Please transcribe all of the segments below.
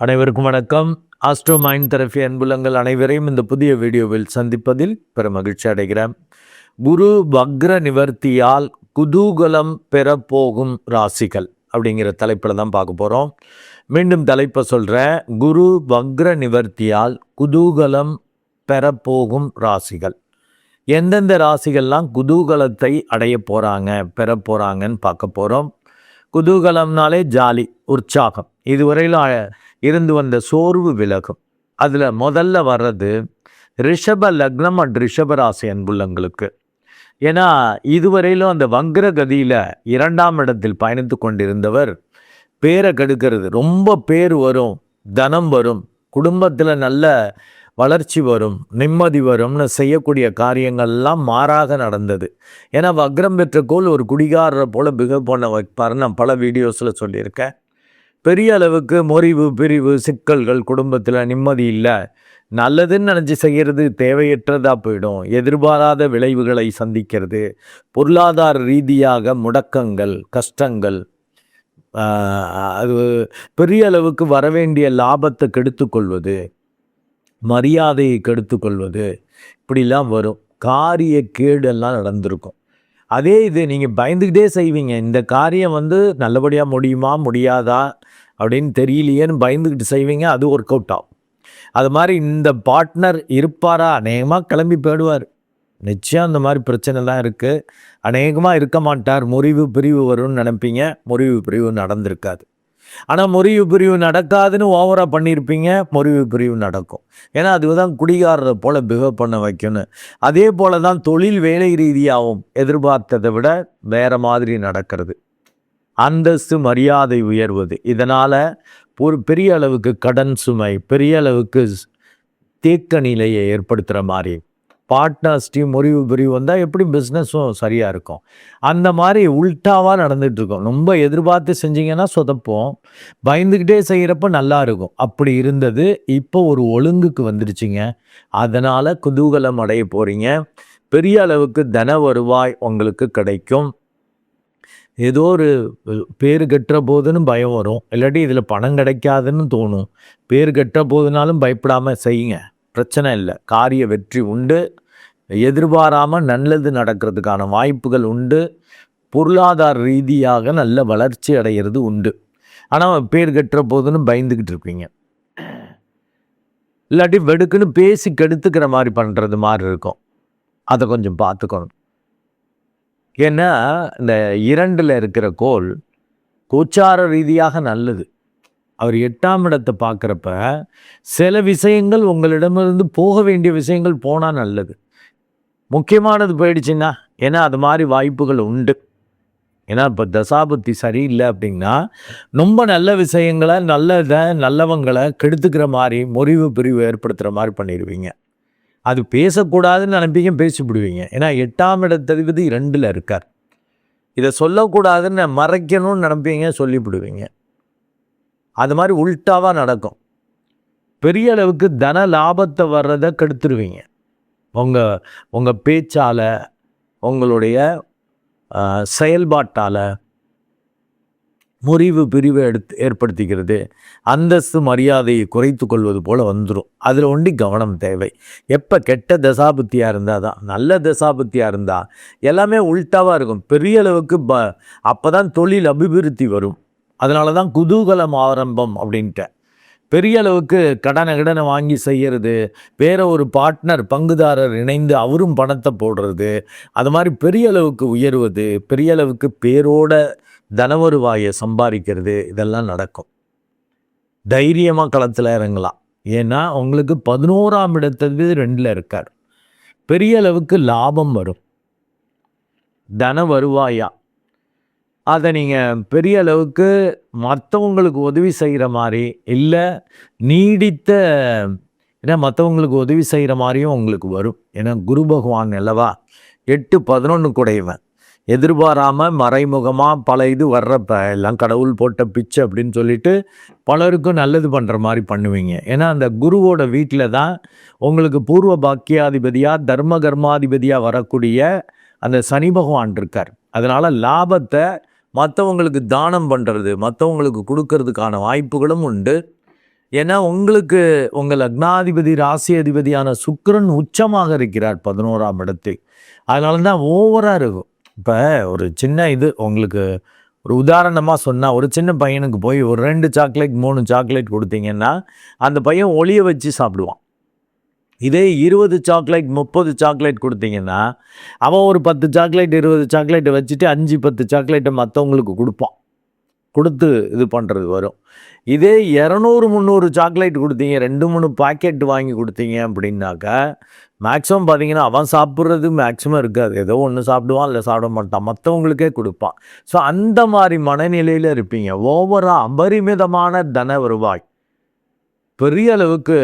அனைவருக்கும் வணக்கம். Astro mind therapy அன்புலங்கள் அனைவரையும் இந்த புதிய வீடியோவில் சந்திப்பதில் பெருமகிழ்ச்சி அடைகிறேன். குரு வக்ர நிவர்த்தியால் குதூகலம் பெறப்போகும் ராசிகள் அப்படிங்கிற தலைப்பில் தான் பார்க்க போகிறோம். மீண்டும் தலைப்பை சொல்கிறேன். குரு வக்ர நிவர்த்தியால் குதூகலம் பெறப்போகும் ராசிகள். எந்தெந்த ராசிகள்லாம் குதூகலத்தை அடைய போகிறாங்க, பெற போகிறாங்கன்னு பார்க்க போகிறோம். குதூகலம்னாலே ஜாலி, உற்சாகம், இதுவரையிலும் இருந்து வந்த சோர்வு விலகும். அதில் முதல்ல வர்றது ரிஷப லக்னம் அண்ட் ரிஷபராசி அன்புள்ளங்களுக்கு. ஏன்னா இதுவரையிலும் அந்த வக்ர கதியில் 2ஆம் இடத்தில் பயணித்து கொண்டிருந்தவர் பேரை கெடுக்கிறது. ரொம்ப பேர் வரும், தனம் வரும், குடும்பத்தில் நல்ல வளர்ச்சி வரும், நிம்மதி வரும்னு செய்யக்கூடிய காரியங்கள்லாம் மாறாக நடந்தது. ஏன்னா வக்ரம் பெற்ற கோள் ஒரு குடிகாரரை போல் பிஹேவ் பண்ண வைப்பார். நான் பல வீடியோஸில் சொல்லியிருக்கேன். பெரிய அளவுக்கு முறிவு, பிரிவு, சிக்கல்கள், குடும்பத்தில் நிம்மதி இல்லை, நல்லதுன்னு நினச்சி செய்கிறது தேவையற்றதாக போயிடும், எதிர்பாராத விளைவுகளை சந்திக்கிறது, பொருளாதார ரீதியாக முடக்கங்கள், கஷ்டங்கள், அது பெரிய அளவுக்கு வரவேண்டிய லாபத்தை கெடுத்துக்கொள்வது, மரியாதையை கெடுத்துக்கொள்வது, இப்படிலாம் வரும். காரிய கேடெல்லாம் நடந்திருக்கும். அதே இது நீங்கள் பயந்துக்கிட்டே செய்வீங்க. இந்த காரியம் நல்லபடியாக முடியுமா முடியாதா அப்படின்னு தெரியலையேன்னு பயந்துக்கிட்டு செய்வீங்க. அது ஒர்க் அவுட் ஆகும். அது மாதிரி இந்த பார்ட்னர் இருப்பாரா, அநேகமாக கிளம்பி போயிடுவார். நிச்சயம் அந்த மாதிரி பிரச்சனைலாம் இருக்குது. அநேகமாக இருக்க மாட்டார். முறிவு பிரிவு வரும்னு நினைப்பீங்க, முறிவு பிரிவு நடந்திருக்காது. ஆனால் முறிவு பிரிவு நடக்காதுன்னு ஓவராக பண்ணியிருப்பீங்க, முறிவு பிரிவு நடக்கும். ஏன்னா அதுதான் குடிகாரரை போல் பிஹேவ் பண்ண வைக்கணும். அதே போல் தான் தொழில் வேலை ரீதியாகவும் எதிர்பார்த்ததை விட வேறு மாதிரி நடக்கிறது. அந்தஸ்து, மரியாதை உயர்வது, இதனால் ஒரு பெரிய அளவுக்கு கடன் சுமை, பெரிய அளவுக்கு தேக்க நிலையை ஏற்படுத்துகிற மாதிரி பார்ட்னர்ஸ்டையும் முறிவு பிரிவு வந்தால் எப்படி பிஸ்னஸும் சரியாக இருக்கும். அந்த மாதிரி உல்ட்டாவாக நடந்துகிட்ருக்கோம். ரொம்ப எதிர்பார்த்து செஞ்சிங்கன்னா சொதப்போம், பயந்துக்கிட்டே செய்கிறப்ப நல்லா இருக்கும். அப்படி இருந்தது இப்போ ஒரு ஒழுங்குக்கு வந்துடுச்சிங்க. அதனால் குதூகலம் அடைய போகிறீங்க. பெரிய அளவுக்கு தன வருவாய் உங்களுக்கு கிடைக்கும். ஏதோ ஒரு பேர் கெட்டுற போதுன்னு பயம் வரும், இல்லாட்டி இதில் பணம் கிடைக்காதுன்னு தோணும். பேர் கெட்ட போதுனாலும் பயப்படாமல் செய்யுங்க, பிரச்சனை இல்லை. காரிய வெற்றி உண்டு. எதிர்பாராமல் நல்லது நடக்கிறதுக்கான வாய்ப்புகள் உண்டு. பொருளாதார ரீதியாக நல்ல வளர்ச்சி அடைகிறது உண்டு. ஆனால் பேர் கெட்டுற போதுன்னு பயந்துக்கிட்டு இருப்பீங்க, இல்லாட்டி வெடுக்குன்னு பேசி கெடுத்துக்கிற மாதிரி பண்ணுறது மாதிரி இருக்கும். அதை கொஞ்சம் பார்த்துக்கணும். ஏன்னா இந்த 2ல் இருக்கிற கோள் கோச்சார ரீதியாக நல்லது. அவர் 8ஆம் இடத்தை பார்க்குறப்ப சில விஷயங்கள் உங்களிடமிருந்து போக வேண்டிய விஷயங்கள் போனால் நல்லது, முக்கியமானது போயிடுச்சுன்னா. ஏன்னா அது மாதிரி வாய்ப்புகள் உண்டு. ஏன்னா இப்போ தசாபுத்தி சரியில்லை அப்படின்னா ரொம்ப நல்ல விஷயங்களை, நல்லவங்களை கெடுத்துக்கிற மாதிரி, முறிவு பிரிவு ஏற்படுத்துகிற மாதிரி பண்ணிடுவீங்க. அது பேசக்கூடாதுன்னு நினைப்பீங்க, பேசிவிடுவீங்க. ஏன்னா 8ஆம் இடத்ததிபதி 2ல் இருக்கார். இதை சொல்லக்கூடாதுன்னு மறைக்கணும்னு நினைப்பீங்க, சொல்லிவிடுவீங்க. அது மாதிரி உல்ட்டாவாக நடக்கும். பெரிய அளவுக்கு தன லாபத்தை வர்றதை கெடுத்துருவீங்க. உங்கள் பேச்சால், உங்களுடைய செயல்பாட்டால் முறிவு பிரிவை ஏற்படுத்திக்கிறது. அந்தஸ்து, மரியாதையை குறைத்து கொள்வது போல் வந்துடும். அதில் ஒண்டி கவனம் தேவை. எப்போ கெட்ட தசாபுத்தியாக இருந்தால் தான், நல்ல தசாபுத்தியாக இருந்தால் எல்லாமே உல்ட்டாவாக இருக்கும். பெரிய அளவுக்கு அப்போ தான் தொழில் அபிவிருத்தி வரும். அதனால தான் குதூகலம் ஆரம்பம் அப்படின்ட்டு. பெரிய அளவுக்கு கடனை வாங்கி செய்கிறது, வேற ஒரு பார்ட்னர், பங்குதாரர் இணைந்து அவரும் பணத்தை போடுறது, அது மாதிரி பெரிய அளவுக்கு உயர்வது, பெரிய அளவுக்கு பேரோட தனவருவாயை சம்பாதிக்கிறது, இதெல்லாம் நடக்கும். தைரியமாக களத்தில் இறங்கலாம். ஏன்னா உங்களுக்கு 11ஆம் இடத்தது 2ல் இருக்கார். பெரிய அளவுக்கு லாபம் வரும், தன வருவாயா. அதை நீங்கள் பெரிய அளவுக்கு மற்றவங்களுக்கு உதவி செய்கிற மாதிரி இல்லை, நீடித்த, ஏன்னா மற்றவங்களுக்கு உதவி செய்கிற மாதிரியும் உங்களுக்கு வரும். ஏன்னா குரு பகவான் அல்லவா 8-11 கூடையவன். எதிர்பாராமல் மறைமுகமாக பல இது வர்றப்ப எல்லாம் கடவுள் போட்ட பிச்சை அப்படின்னு சொல்லிட்டு பலருக்கும் நல்லது பண்ணுற மாதிரி பண்ணுவீங்க. ஏன்னா அந்த குருவோட வீட்டில் தான் உங்களுக்கு பூர்வ பாக்கியாதிபதியாக, தர்ம கர்மாதிபதியாக வரக்கூடிய அந்த சனி பகவான் இருக்கார். அதனால் லாபத்தை மற்றவங்களுக்கு தானம் பண்ணுறது, மற்றவங்களுக்கு கொடுக்கறதுக்கான வாய்ப்புகளும் உண்டு. ஏன்னா உங்களுக்கு உங்கள் லக்னாதிபதி ராசி அதிபதியான சுக்கிரன் உச்சமாக இருக்கிறார் 11ஆம் இடத்தில். அதனால தான் ஓவராக இருக்கும். இப்போ ஒரு சின்ன இது உங்களுக்கு ஒரு உதாரணமாக சொன்னால், ஒரு சின்ன பையனுக்கு போய் ஒரு 2 சாக்லேட் 3 சாக்லேட் கொடுத்தீங்கன்னா அந்த பையன் ஒளிய வச்சு சாப்பிடுவான். இதே 20 சாக்லேட் 30 சாக்லேட் கொடுத்தீங்கன்னா அவன் ஒரு 10 சாக்லேட் 20 சாக்லேட்டை வச்சுட்டு 5 10 சாக்லேட்டை மற்றவங்களுக்கு கொடுப்பான். கொடுத்து இது பண்ணுறது வரும். இதே 200 300 சாக்லேட் கொடுத்தீங்க, 2 3 பாக்கெட் வாங்கி கொடுத்தீங்க அப்படின்னாக்கா மேக்ஸிமம் பார்த்தீங்கன்னா அவன் சாப்பிட்றது மேக்ஸிமம் இருக்காது. ஏதோ ஒன்று சாப்பிடுவான், இல்லை சாப்பிட மாட்டான், மற்றவங்களுக்கே கொடுப்பான். ஸோ அந்த மாதிரி மனநிலையில் இருப்பீங்க. ஓவராக அபரிமிதமான தன வருவாய், பெரிய அளவுக்கு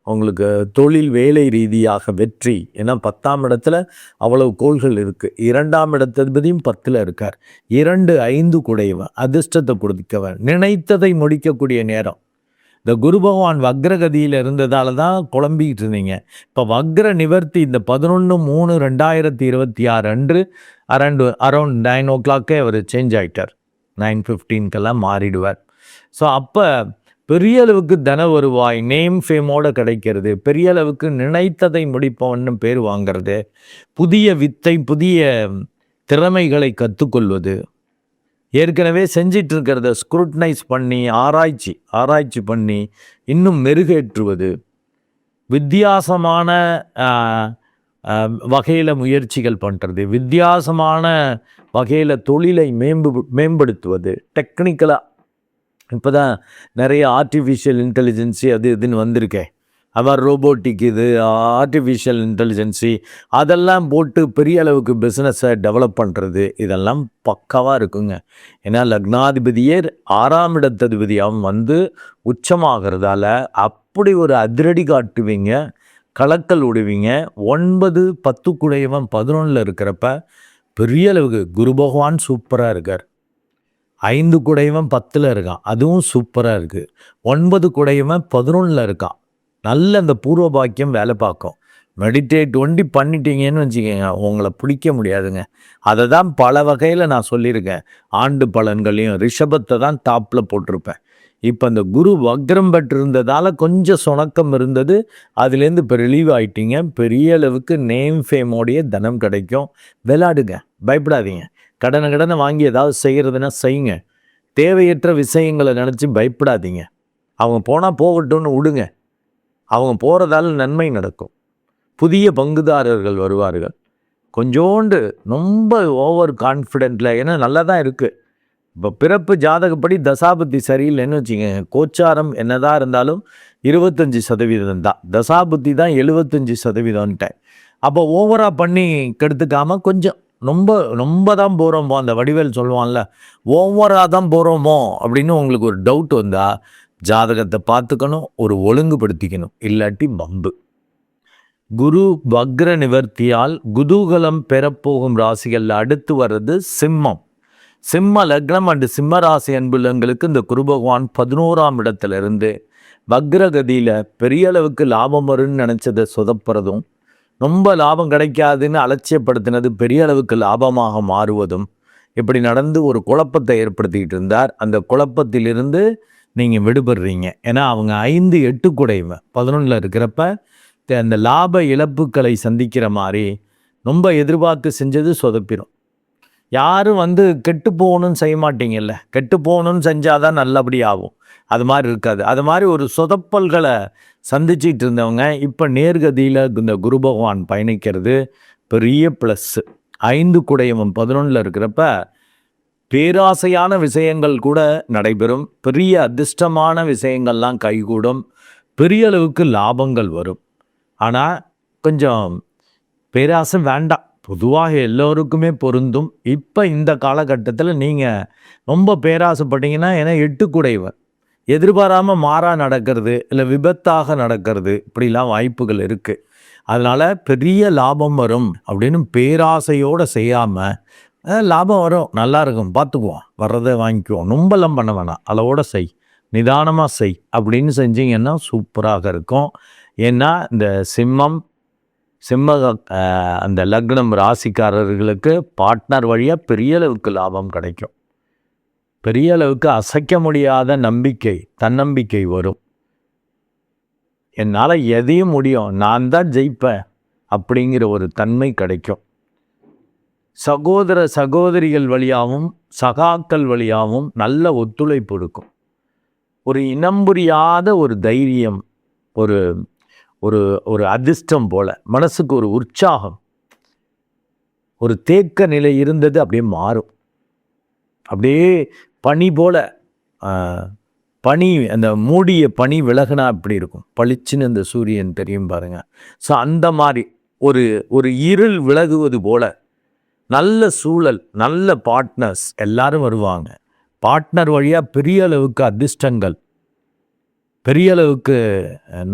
உங்களுக்கு தொழில் வேலை ரீதியாக வெற்றி. ஏன்னா 10ஆம் இடத்துல அவ்வளவு கோள்கள் இருக்குது. 2ஆம் இடத்ததிபதியும் 10ல் இருக்கார். 2 5 குடையவன், அதிர்ஷ்டத்தை கொடுக்கவன், நினைத்ததை முடிக்கக்கூடிய நேரம். இந்த குரு பகவான் வக்ரகதியில் இருந்ததால தான் குழம்பிக்கிட்டு இருந்தீங்க. இப்போ வக்ர நிவர்த்தி இந்த 11/3/2026 அன்று அரௌண்ட் 9 o'clock அவர் சேஞ்ச் ஆகிட்டார். 9:15 மாறிடுவார். ஸோ அப்போ பெரிய அளவுக்கு தன வருவாய், நேம் ஃபேமோடு கிடைக்கிறது, பெரிய அளவுக்கு நினைத்ததை முடிப்பவன்னு பேர் வாங்கிறது, புதிய வித்தை புதிய திறமைகளை கற்றுக்கொள்வது, ஏற்கனவே செஞ்சிட்டு இருக்கிறத ஸ்க்ரூட்னைஸ் பண்ணி ஆராய்ச்சி பண்ணி இன்னும் மெருகேற்றுவது, வித்தியாசமான வகையில் முயற்சிகள் பண்ணுறது, வித்தியாசமான வகையில் தொழிலை மேம்படுத்துவது, டெக்னிக்கலாக. இப்போ தான் நிறைய ஆர்டிஃபிஷியல் இன்டெலிஜென்சி அது இதுன்னு வந்திருக்கேன். அவர் ரோபோட்டிக் இது ஆர்டிஃபிஷியல் இன்டெலிஜென்சி அதெல்லாம் போட்டு பெரிய அளவுக்கு பிஸ்னஸை டெவலப் பண்ணுறது, இதெல்லாம் பக்காவாக இருக்குங்க. ஏன்னா லக்னாதிபதியே 6ஆம் இடத்ததிபதியாகவும் வந்து உச்சமாகிறதால அப்படி ஒரு அதிரடி காட்டுவீங்க, கலக்கல் விடுவீங்க. 9 10 குடையவன் 11ல் இருக்கிறப்ப பெரிய அளவுக்கு குரு பகவான் சூப்பராக இருக்கார். 5 குடையவன் 10ல் இருக்கான், அதுவும் சூப்பராக இருக்குது. 9 குடையவன் 11ல் இருக்கான். நல்ல அந்த பூர்வ பாக்கியம் வேலை பார்க்கும். மெடிடேட் ஒண்டி பண்ணிட்டீங்கன்னு வச்சுக்கோங்க, உங்களை பிடிக்க முடியாதுங்க. அதை தான் பல வகையில் நான் சொல்லியிருக்கேன். ஆண்டு பலன்களையும் ரிஷபத்தை தான் டாப்பில் போட்டிருப்பேன். இப்போ அந்த குரு வக்ரம் பெற்றிருந்ததால் கொஞ்சம் சுணக்கம் இருந்தது, அதுலேருந்து இப்போ ரிலீவ் ஆகிட்டீங்க. பெரிய அளவுக்கு நேம் ஃபேமோடைய தனம் கிடைக்கும். விளையாடுங்க, பயப்படாதீங்க. கடனை வாங்கி ஏதாவது செய்கிறதுனா செய்யுங்க. தேவையற்ற விஷயங்களை நினச்சி பயப்படாதீங்க. அவங்க போனால் போகட்டும்னு விடுங்க. அவங்க போகிறதால நன்மை நடக்கும். புதிய பங்குதாரர்கள் வருவார்கள். கொஞ்சோண்டு ரொம்ப ஓவர் கான்ஃபிடென்ட்டில், ஏன்னா நல்லா தான் இருக்குது. இப்போ பிறப்பு ஜாதகப்படி தசாபுத்தி சரியில்லைன்னு வச்சுக்கோங்க, கோச்சாரம் என்னதான் இருந்தாலும் 25% தான், தசாபுத்தி தான் 75%. அப்போ ஓவராக பண்ணி கெடுத்துக்காமல் கொஞ்சம் ரொம்ப தான் போகிறோமோ, அந்த வடிவேல் சொல்லுவான்ல, ஓவராக தான் போகிறோமோ அப்படின்னு உங்களுக்கு ஒரு டவுட் வந்தால் ஜாதகத்தை பார்த்துக்கணும், ஒரு ஒழுங்குபடுத்திக்கணும், இல்லாட்டி பம்பு. குரு வக்ர நிவர்த்தியால் குதூகலம் பெறப்போகும் ராசிகளில் அடுத்து வர்றது சிம்மம். சிம்ம லக்னம் அண்டு சிம்ம ராசி அன்புள்ளங்களுக்கு இந்த குரு பகவான் 11ஆம் இடத்துலேருந்து வக்ரகதியில் பெரிய அளவுக்கு லாபம் வரும்னு நினச்சதை சொதப்புறதும், ரொம்ப லாபம் கிடைக்காதுன்னு அலட்சியப்படுத்தினது பெரிய அளவுக்கு லாபமாக மாறுவதும், இப்படி நடந்து ஒரு குழப்பத்தை ஏற்படுத்திக்கிட்டு இருந்தார். அந்த குழப்பத்திலிருந்து நீங்கள் விடுபடுறீங்க. ஏன்னா அவங்க 5 8 குடைவன் 11ல் இருக்கிறப்ப அந்த லாப இழப்புகளை சந்திக்கிற மாதிரி ரொம்ப எதிர்பார்த்து செஞ்சது சொதப்பிடும். யாரும் வந்து கெட்டு போகணும்னு செய்ய மாட்டீங்கல்ல, கெட்டு போகணும்னு செஞ்சாதான் நல்லபடி ஆகும். அது மாதிரி இருக்காது. அது மாதிரி ஒரு சொதப்பல்களை சந்திச்சிட்டு இருந்தவங்க இப்போ நேர்கதியில் இந்த குரு பகவான் பயணிக்கிறது பெரிய ப்ளஸ்ஸு. 5 குடையவன் 11ல் இருக்கிறப்ப பேராசையான விஷயங்கள் கூட நடைபெறும், பெரிய அதிர்ஷ்டமான விஷயங்கள்லாம் கைகூடும், பெரிய அளவுக்கு லாபங்கள் வரும். ஆனால் கொஞ்சம் பேராசை வேண்டாம், பொதுவாக எல்லோருக்குமே பொருந்தும். இப்போ இந்த காலகட்டத்தில் நீங்கள் ரொம்ப பேராசைப்பட்டீங்கன்னா, ஏன்னா 8 குடைவன் எதிர்பாராமல் மாறாக நடக்கிறது, இல்லை விபத்தாக நடக்கிறது, இப்படிலாம் வாய்ப்புகள் இருக்குது. அதனால் பெரிய லாபம் வரும் அப்படின்னு பேராசையோடு செய்யாமல், லாபம் வரும், நல்லா இருக்கும், பார்த்துக்குவோம், வர்றதை வாங்கிக்குவோம், நொம்பலம் பண்ண வேணாம், அளவோட செய், நிதானமாக செய் அப்படின்னு செஞ்சிங்கன்னா சூப்பராக இருக்கும். ஏன்னா இந்த சிம்ம அந்த லக்னம் ராசிக்காரர்களுக்கு பார்ட்னர் வழியாக பெரிய அளவுக்கு லாபம் கிடைக்கும். பெரிய அளவுக்கு அசைக்க முடியாத நம்பிக்கை, தன்னம்பிக்கை வரும். என்னால் எதையும் முடியும், நான் தான் ஜெயிப்பேன் அப்படிங்கிற ஒரு தன்மை கிடைக்கும். சகோதர சகோதரிகள் வழியாகவும் சகாக்கள் வழியாகவும் நல்ல ஒத்துழைப்பு இருக்கும். ஒரு இனம் புரியாத ஒரு தைரியம், ஒரு ஒரு ஒரு அதிர்ஷ்டம் போல மனசுக்கு ஒரு உற்சாகம், ஒரு தேக்க நிலை இருந்தது அப்படியே மாறும். அப்படியே பனி போல, பனி, அந்த மூடிய பனி விலகுனா அப்படி இருக்கும், பளிச்சுன்னு அந்த சூரியன் தெரியும் பாருங்க. ஸோ அந்த மாதிரி ஒரு இருள் விலகுவது போல நல்ல சூழல், நல்ல பார்ட்னர்ஸ் எல்லாரும் வருவாங்க. பார்ட்னர் வழியாக பெரிய அளவுக்கு அதிர்ஷ்டங்கள், பெரிய அளவுக்கு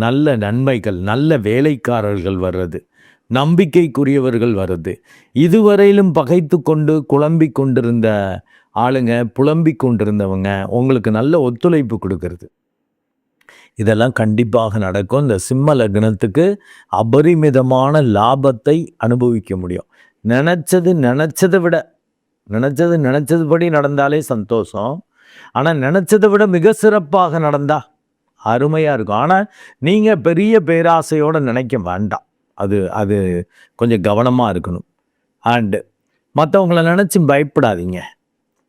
நல்ல நன்மைகள், நல்ல வேலைக்காரர்கள் வர்றது, நம்பிக்கைக்குரியவர்கள் வர்றது, இதுவரையிலும் பகைத்து கொண்டு குழம்பிக் கொண்டிருந்த ஆளுங்க, புலம்பிக் கொண்டிருந்தவங்க உங்களுக்கு நல்ல ஒத்துழைப்பு கொடுக்கறது, இதெல்லாம் கண்டிப்பாக நடக்கும். இந்த சிம்ம லக்னத்துக்கு அபரிமிதமான லாபத்தை அனுபவிக்க முடியும். நினச்சதுபடி நடந்தாலே சந்தோஷம். ஆனால் நினச்சதை விட மிக சிறப்பாக நடந்தால் அருமையாக இருக்கும். ஆனால் நீங்கள் பெரிய பேராசையோடு நினைக்க வேண்டாம். அது கொஞ்சம் கவனமாக இருக்கணும். அண்டு மற்றவங்கள நினச்சி பயப்படாதீங்க.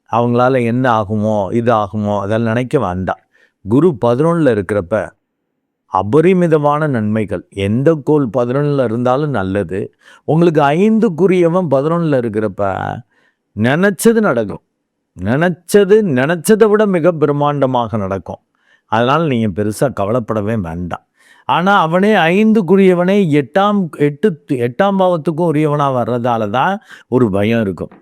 அவங்களால என்ன ஆகுமோ இது ஆகுமோ அதெல்லாம் நினைக்க வேண்டாம். குரு 11ல் இருக்கிறப்ப அபரிமிதமான நன்மைகள். எந்த கோள் 11ல் இருந்தாலும் நல்லது. உங்களுக்கு 5க்குரியவன் 11ல் இருக்கிறப்ப நினச்சது நடக்கும். நினச்சதை விட மிக பிரம்மாண்டமாக நடக்கும். அதனால் நீங்கள் பெருசாக கவலைப்படவே வேண்டாம். ஆனால் அவனே 5க்குரியவனே 8ஆம் பாவத்துக்கும் உரியவனாக வர்றதால தான் ஒரு பயம் இருக்கும்.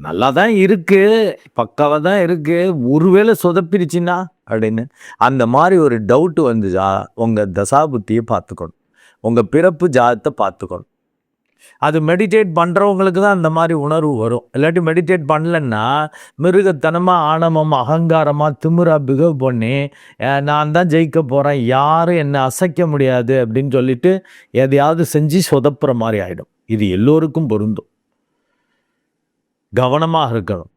நல்லா தான் இருக்குது, பக்காவாக தான் இருக்குது, ஒருவேளை சொதப்பிருச்சுன்னா அப்படின்னு அந்த மாதிரி ஒரு டவுட்டு வந்துச்சா உங்கள் தசாபுத்தியை பார்த்துக்கணும், உங்கள் பிறப்பு ஜாதத்தை பார்த்துக்கணும். அது மெடிடேட் பண்ணுறவங்களுக்கு தான் அந்த மாதிரி உணர்வு வரும். இல்லாட்டி மெடிடேட் பண்ணலன்னா மிருகத்தனமாக, ஆணவமாக, அகங்காரமாக, திமிராக பிஹேவ் பண்ணி நான் தான் ஜெயிக்க போகிறேன், யாரும் என்னை அசைக்க முடியாது அப்படின்னு சொல்லிட்டு எதையாவது செஞ்சு சொதப்புற மாதிரி ஆகிடும். இது எல்லோருக்கும் பொருந்தும். கவனமாக இருக்கணும்.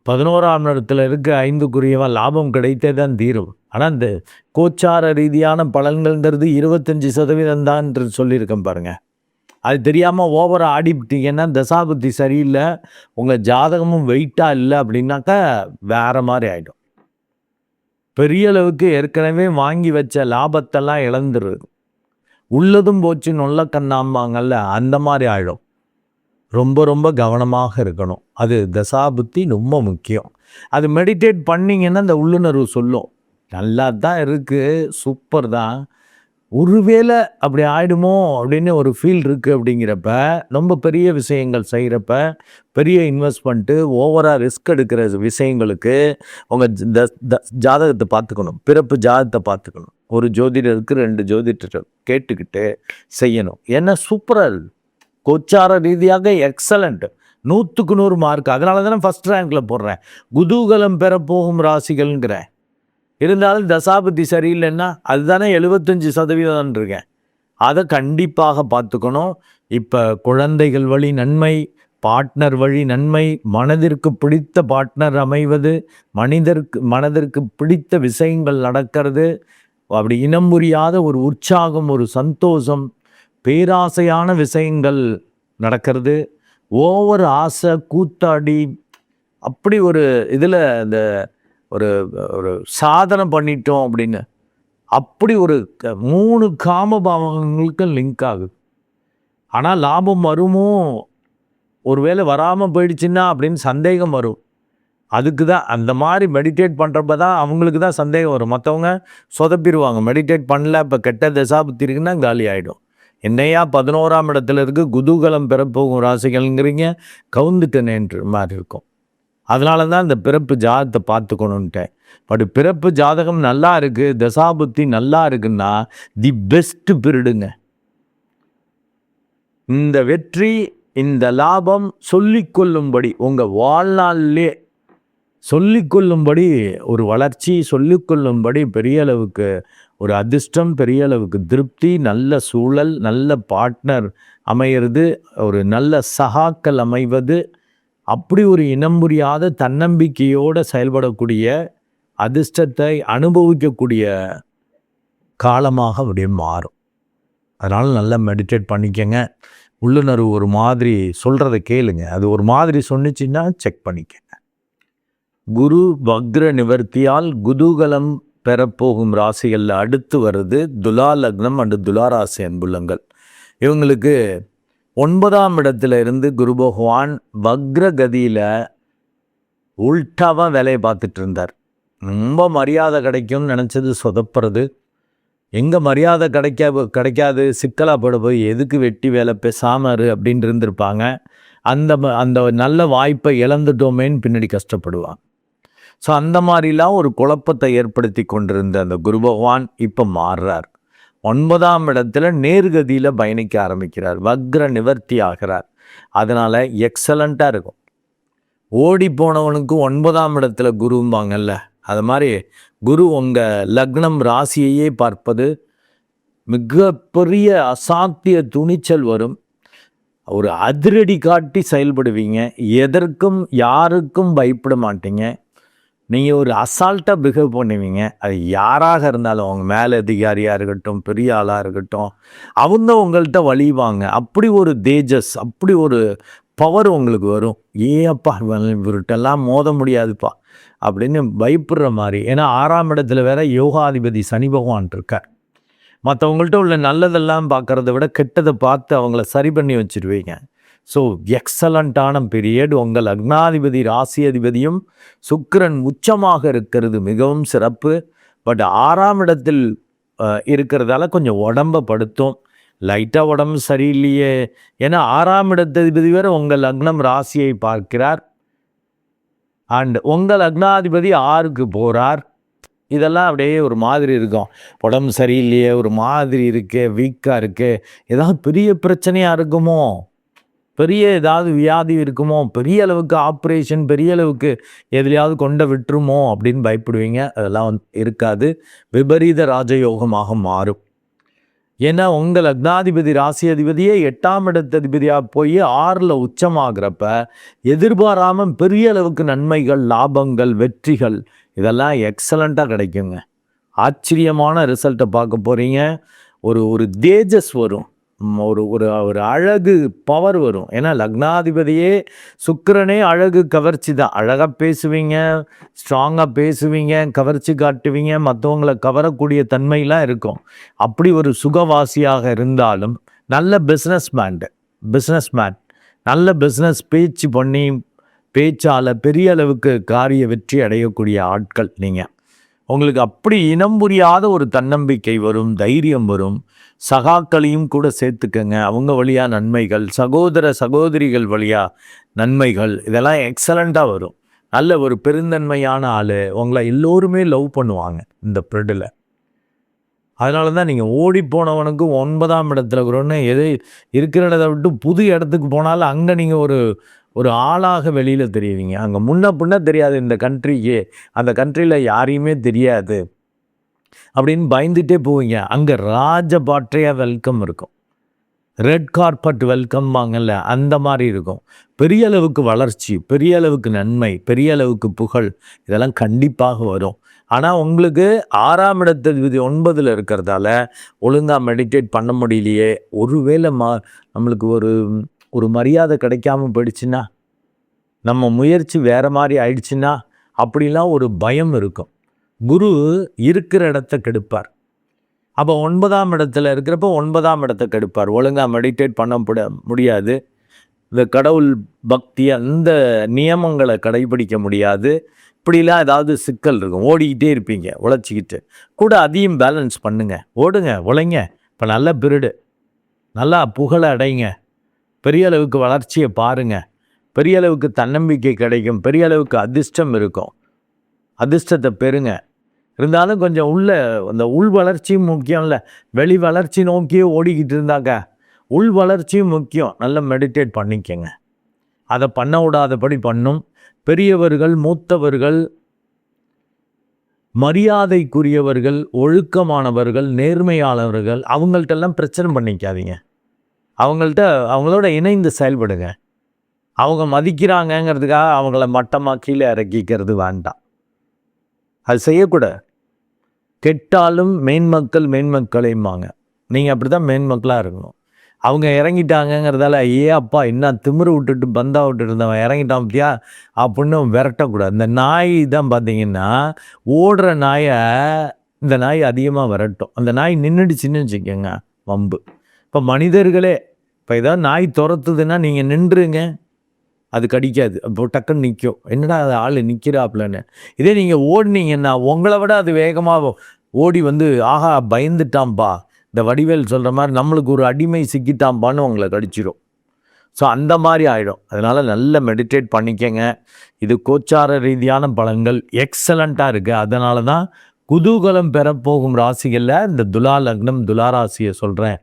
11ஆம் இடத்துல இருக்க 5க்குரியவன் லாபம் கிடைத்தே தான் தீரும். ஆனால் இந்த கோச்சார ரீதியான பலன்கள்ங்கிறது 25% தான் என்று சொல்லியிருக்கேன் பாருங்கள். அது தெரியாமல் ஓவராக ஆடிவிட்டீங்கன்னா தசாபுத்தி சரியில்லை, உங்கள் ஜாதகமும் வெயிட்டாக இல்லை அப்படின்னாக்கா வேறு மாதிரி ஆகிடும். பெரிய அளவுக்கு ஏற்கனவே வாங்கி வச்ச லாபத்தெல்லாம் இழந்துருது. உள்ளதும் போச்சு நொல்ல கண்ணாம்பாங்கல்ல, அந்த மாதிரி ஆகிடும். ரொம்ப ரொம்ப கவனமாக இருக்கணும். அது தசாபுத்தி ரொம்ப முக்கியம். அது மெடிடேட் பண்ணிங்கன்னா அந்த உள்ளுணர்வு சொல்லும், நல்லா தான் இருக்குது, சூப்பர் தான், ஒருவேளை அப்படி ஆகிடுமோ அப்படின்னு ஒரு ஃபீல் இருக்குது. அப்படிங்கிறப்ப ரொம்ப பெரிய விஷயங்கள் செய்கிறப்ப, பெரிய இன்வெஸ்ட்மெண்ட்டு, ஓவராக ரிஸ்க் எடுக்கிற விஷயங்களுக்கு உங்கள் ஜாதகத்தை பார்த்துக்கணும், பிறப்பு ஜாதகத்தை பார்த்துக்கணும். ஒரு ஜோதிடருக்கு 2 ஜோதிடர் கேட்டுக்கிட்டு செய்யணும். ஏன்னா சூப்பராக கோச்சார ரீதியாக எக்ஸலண்ட், 100க்கு 100 மார்க். அதனால தானே ஃபஸ்ட் ரேங்கில் போடுறேன். குதூகலம் பெறப்போகும் ராசிகள்ங்கிறேன். இருந்தாலும் தசாபுத்தி சரியில்லைன்னா அதுதானே 75% இருக்கேன். அதை கண்டிப்பாக பார்த்துக்கணும். இப்போ குழந்தைகள் வழி நன்மை, பார்ட்னர் வழி நன்மை, மனதிற்கு பிடித்த பார்ட்னர் அமைவது, மனதிற்கு பிடித்த விஷயங்கள் நடக்கிறது, அப்படி இனம் புரியாத ஒரு உற்சாகம், ஒரு சந்தோஷம், பேராசையான விஷயங்கள் நடக்கிறது, ஓவர் ஆசை, கூத்தாடி, அப்படி ஒரு இதில் இந்த ஒரு ஒரு சாதனை பண்ணிட்டோம் அப்படின்னு அப்படி ஒரு 3 காமபாவங்களுக்கு லிங்க் ஆகுது. ஆனால் லாபம் வருமோ, ஒருவேளை வராமல் போயிடுச்சுன்னா அப்படின்னு சந்தேகம் வரும். அதுக்கு தான் அந்த மாதிரி மெடிடேட் பண்ணுறப்ப தான் அவங்களுக்கு தான் சந்தேகம் வரும். மற்றவங்க சொதப்பிடுவாங்க. மெடிடேட் பண்ணல, இப்போ கெட்ட தசாபுத்தி இருக்குன்னா காலி ஆகிடும். என்னையா 11ஆம் இடத்துல இருக்குது, குதூகலம் பெறப்போகும் ராசிகள்ங்கிறீங்க, கவுந்துட்டனேன்ற மாதிரி இருக்கும். அதனால தான் இந்த பிறப்பு ஜாதகத்தை பார்த்துக்கணுன்ட்டேன். பட் பிறப்பு ஜாதகம் நல்லா இருக்குது, தசாபுத்தி நல்லா இருக்குன்னா தி பெஸ்ட் பீரியடுங்க. இந்த வெற்றி, இந்த லாபம் சொல்லிக்கொள்ளும்படி, உங்கள் வாழ்நாளிலே சொல்லிக்கொள்ளும்படி ஒரு வளர்ச்சி, சொல்லிக்கொள்ளும்படி பெரிய அளவுக்கு ஒரு அதிர்ஷ்டம், பெரிய அளவுக்கு திருப்தி, நல்ல சூழல், நல்ல பார்ட்னர் அமையிறது, ஒரு நல்ல சகாக்கள் அமைவது, அப்படி ஒரு இனம் புரியாத தன்னம்பிக்கையோடு செயல்படக்கூடிய அதிர்ஷ்டத்தை அனுபவிக்கக்கூடிய காலமாக அப்படியே மாறும். அதனால் நல்லா மெடிடேட் பண்ணிக்கங்க. உள்ளுணர்வு ஒரு மாதிரி சொல்கிறத கேளுங்க. அது ஒரு மாதிரி சொன்னிச்சின்னா செக் பண்ணிக்கங்க. குரு வக்ர நிவர்த்தியால் குதூகலம் பெறப்போகும் ராசிகளில் அடுத்து வருது துலா லக்னம் அண்டு துலா ராசி அன்புள்ளங்கள். இவங்களுக்கு 9ஆம் இடத்துல இருந்து குரு பகவான் வக்ர கதியில் உல்டாவாக வேலையை பார்த்துட்டு இருந்தார். ரொம்ப மரியாதை கிடைக்கும்னு நினச்சது சொதப்புறது. எங்கே மரியாதை கிடைக்காது சிக்கலாக போட போய் எதுக்கு வெட்டி வேலை பேசாமரு அப்படின்னு இருந்திருப்பாங்க. அந்த நல்ல வாய்ப்பை இழந்துட்டோமேன்னு பின்னாடி கஷ்டப்படுவாங்க. ஸோ அந்த மாதிரிலாம் ஒரு குழப்பத்தை ஏற்படுத்தி கொண்டிருந்த அந்த குரு பகவான் இப்போ மாறுறார். 9ஆம் இடத்துல நேர்கதியில் பயணிக்க ஆரம்பிக்கிறார். வக்ர நிவர்த்தி ஆகிறார். அதனால் எக்ஸலண்ட்டாக இருக்கும். ஓடி போனவனுக்கு 9ஆம் இடத்துல குரும்பாங்கல்ல, அது மாதிரி குரு உங்கள் லக்னம் ராசியையே பார்ப்பது மிகப்பெரிய அசாத்திய துணிச்சல் வரும். ஒரு அதிரடி காட்டி செயல்படுவீங்க. எதற்கும் யாருக்கும் பயப்பட மாட்டீங்க. நீங்கள் ஒரு அசால்ட்டாக பிஹேவ் பண்ணுவீங்க. அது யாராக இருந்தாலும், அவங்க மேலே அதிகாரியாக இருக்கட்டும், பெரிய ஆளாக இருக்கட்டும், அவங்க உங்கள்கிட்ட வழிவாங்க. அப்படி ஒரு தேஜஸ், அப்படி ஒரு பவர் உங்களுக்கு வரும். ஏப்பா இவர்கிட்டெல்லாம் மோத முடியாதுப்பா அப்படின்னு பயப்படுற மாதிரி. ஏன்னா 6ஆம் இடத்துல வேற யோகாதிபதி சனி பகவான் இருக்கார். மற்றவங்கள்ட்ட உள்ள நல்லதெல்லாம் பார்க்குறத விட கெட்டதை பார்த்து அவங்கள சரி பண்ணி வச்சுருவீங்க. So எக்ஸலண்ட்டான period. உங்கள் லக்னாதிபதி ராசி அதிபதியும் சுக்கிரன் உச்சமாக இருக்கிறது மிகவும் சிறப்பு. பட் 6ஆம் இடத்தில் இருக்கிறதால கொஞ்சம் உடம்பை படுத்தும். லைட்டாக உடம்பு சரியில்லையே. ஏன்னா 6ஆம் இடத்ததிபதி வேறு உங்கள் லக்னம் ராசியை பார்க்கிறார். அண்ட் உங்கள் லக்னாதிபதி 6க்கு போகிறார். இதெல்லாம் அப்படியே ஒரு மாதிரி இருக்கும். உடம்பு சரியில்லையே, ஒரு மாதிரி இருக்கே, வீக்காக இருக்கே, ஏதாவது பெரிய பிரச்சனையாக இருக்குமோ, பெரிய ஏதாவது வியாதி இருக்குமோ, பெரிய அளவுக்கு ஆப்ரேஷன், பெரிய அளவுக்கு எதுலையாவது கொண்ட விட்டுருமோ அப்படின்னு பயப்படுவீங்க. அதெல்லாம் இருக்காது. விபரீத ராஜயோகமாக மாறும். ஏன்னா உங்கள் லக்னாதிபதி ராசி அதிபதியே 8ஆம் இடத்ததிபதியாக போய் 6ல் உச்சமாகிறப்ப எதிர்பாராமல் பெரிய அளவுக்கு நன்மைகள், லாபங்கள், வெற்றிகள் இதெல்லாம் எக்ஸலண்ட்டாக கிடைக்குங்க. ஆச்சரியமான ரிசல்ட்டை பார்க்க போகிறீங்க. ஒரு தேஜஸ் வரும். ஒரு அழகு பவர் வரும். ஏன்னா லக்னாதிபதியே சுக்கிரனே அழகு கவர்ச்சி தான். அழகாக பேசுவீங்க, ஸ்ட்ராங்காக பேசுவீங்க, கவர்ச்சி காட்டுவீங்க, மற்றவங்களை கவரக்கூடிய தன்மையெலாம் இருக்கும். அப்படி ஒரு சுகவாசியாக இருந்தாலும் நல்ல பிஸ்னஸ்மேன் நல்ல பிஸ்னஸ் பேச்சு பண்ணி பேச்சால் பெரிய அளவுக்கு காரிய வெற்றி அடையக்கூடிய ஆட்கள் நீங்கள். உங்களுக்கு அப்படி இனம் புரியாத ஒரு தன்னம்பிக்கை வரும், தைரியம் வரும். சகாக்களையும் கூட சேர்த்துக்கங்க. அவங்க வழியாக நன்மைகள், சகோதரிகள் வழியாக நன்மைகள், இதெல்லாம் எக்ஸலண்ட்டாக வரும். நல்ல ஒரு பெருந்தன்மையான ஆள். உங்களை எல்லோருமே லவ் பண்ணுவாங்க இந்த ப்ரெட்டில். அதனால தான் நீங்கள் ஓடி போனவனுக்கு 9ஆம் இடத்துல இருக்கிறோன்னு எது இருக்கிற இடத்த விட்டு புது இடத்துக்கு போனாலும் அங்கே நீங்கள் ஒரு ஆளாக வெளியில் தெரியுவீங்க. அங்கே முன்ன தெரியாது இந்த கண்ட்ரிக்கு, அந்த கண்ட்ரியில் யாரையுமே தெரியாது அப்படின்னு பயந்துட்டே போவீங்க. அங்கே ராஜபாட்டையாக வெல்கம் இருக்கும். ரெட் கார்பெட் வெல்கம் வாங்கல்ல, அந்த மாதிரி இருக்கும். பெரிய அளவுக்கு வளர்ச்சி, பெரிய அளவுக்கு நன்மை, பெரிய அளவுக்கு புகழ் இதெல்லாம் கண்டிப்பாக வரும். ஆனால் உங்களுக்கு 6ஆம் இடத்ததிபதி 9ல் இருக்கிறதால ஒழுங்காக மெடிடேட் பண்ண முடியலையே, ஒருவேளை நம்மளுக்கு ஒரு மரியாதை கிடைக்காம போயிடுச்சுன்னா, நம்ம முயற்சி வேறு மாதிரி ஆயிடுச்சுன்னா, அப்படிலாம் ஒரு பயம் இருக்கும். குரு இருக்கிற இடத்த கெடுப்பார். அப்போ 9ஆம் இடத்துல இருக்கிறப்ப 9ஆம் இடத்த கெடுப்பார். ஒழுங்காக மெடிடேட் பண்ண முடியாது. இந்த கடவுள் பக்தி அந்த நியமங்களை கடைபிடிக்க முடியாது. இப்படிலாம் ஏதாவது சிக்கல் இருக்கும். ஓடிக்கிட்டே இருப்பீங்க உழைச்சிக்கிட்டு. கூட அதையும் பேலன்ஸ் பண்ணுங்க. ஓடுங்க, உழைங்க. இப்போ நல்ல பீரியடு, நல்லா புகழை அடைங்க, பெரிய அளவுக்கு வளர்ச்சியை பாருங்கள், பெரிய அளவுக்கு தன்னம்பிக்கை கிடைக்கும், பெரிய அளவுக்கு அதிர்ஷ்டம் இருக்கும். அதிர்ஷ்டத்தை பெறுங்க. இருந்தாலும் கொஞ்சம் அந்த உள் வளர்ச்சியும் முக்கியம் இல்லை. வெளி வளர்ச்சி நோக்கியே ஓடிக்கிட்டு இருந்தாக்க உள் வளர்ச்சியும் முக்கியம். நல்லா மெடிடேட் பண்ணிக்கங்க. அதை பண்ண விடாதபடி பண்ணும். பெரியவர்கள், மூத்தவர்கள், மரியாதைக்குரியவர்கள், ஒழுக்கமானவர்கள், நேர்மையாளவர்கள் அவங்கள்ட்டெல்லாம் பிரச்சனை பண்ணிக்காதீங்க. அவங்களோட இணைந்து செயல்படுங்க. அவங்க மதிக்கிறாங்கங்கிறதுக்காக அவங்கள மட்டமாக கீழே இறக்கிக்கிறது வேண்டாம். அது செய்யக்கூடாது. கெட்டாலும் மேன்மக்களைம்பாங்க. நீங்கள் அப்படி தான் மேன்மக்களாக இருக்கணும். அவங்க இறங்கிட்டாங்கங்கிறதால அப்பா என்ன திமிரு விட்டுட்டு பந்தா விட்டுட்டு இருந்தவன் இறங்கிட்டான் பத்தியா அப்படின்னு விரட்டக்கூடாது. இந்த நாய் தான் பார்த்தீங்கன்னா ஓடுற நாயை இந்த நாய் அதிகமாக விரட்டும். அந்த நாய் நின்றுடுச்சின்னு வச்சுக்கோங்க வம்பு. இப்போ மனிதர்களே இப்போ ஏதாவது நாய் துரத்துதுன்னா நீங்கள் நின்றுங்க, அது கடிக்காது. அப்போ டக்குன்னு நிற்கும், என்னடா அது ஆள் நிற்கிறாப்புலன்னு. இதே நீங்கள் ஓடினீங்கன்னா உங்களை விட அது வேகமாக ஓடி வந்து ஆஹா பயந்துட்டான்ப்பா, இந்த வடிவேல் சொல்கிற மாதிரி நம்மளுக்கு ஒரு அடிமை சிக்கிட்டாம்பான்னு உங்களை கடிச்சிடும். ஸோ அந்த மாதிரி ஆகிடும். அதனால் நல்ல மெடிடேட் பண்ணிக்கங்க. இது கோச்சார ரீதியான பலன்கள் எக்ஸலண்ட்டாக இருக்குது. அதனால தான் குதூகலம் பெறப்போகும் ராசிகளில் இந்த துலா லக்னம் துலா ராசியை சொல்கிறேன்.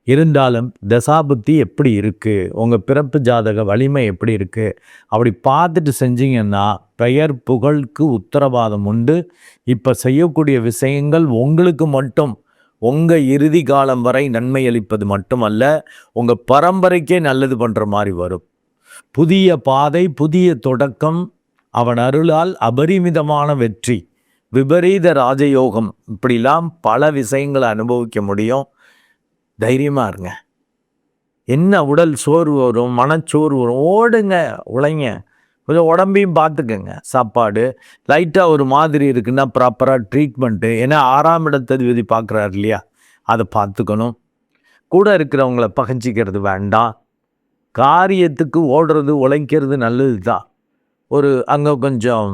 இருந்தாலும் தசாபுத்தி எப்படி இருக்குது, உங்கள் பிறப்பு ஜாதக வலிமை எப்படி இருக்குது, அப்படி பார்த்துட்டு செஞ்சீங்கன்னா பெயர் புகழுக்கு உத்தரவாதம் உண்டு. இப்போ செய்யக்கூடிய விஷயங்கள் உங்களுக்கு மட்டும் உங்கள் இறுதி காலம் வரை நன்மை அளிப்பது மட்டுமல்ல, உங்கள் பரம்பரைக்கே நல்லது பண்ணுற மாதிரி வரும். புதிய பாதை, புதிய தொடக்கம், அவன் அருளால் அபரிமிதமான வெற்றி, விபரீத ராஜயோகம், இப்படிலாம் பல விஷயங்களை அனுபவிக்க முடியும். தைரியமாக இருங்க. என்ன உடல் சோர்வு வரும், மனச்சோர்வு வரும், ஓடுங்க, உழைங்க, கொஞ்சம் உடம்பையும் பார்த்துக்கங்க. சாப்பாடு லைட்டாக ஒரு மாதிரி இருக்குன்னா ப்ராப்பராக ட்ரீட்மெண்ட்டு. ஏன்னா 6ஆம் இடத்ததிபதி பார்க்குறாரு இல்லையா, அதை பார்த்துக்கணும். கூட இருக்கிறவங்கள பகஞ்சிக்கிறது வேண்டாம். காரியத்துக்கு ஓடுறது உழைக்கிறது நல்லது தான். அங்கே கொஞ்சம்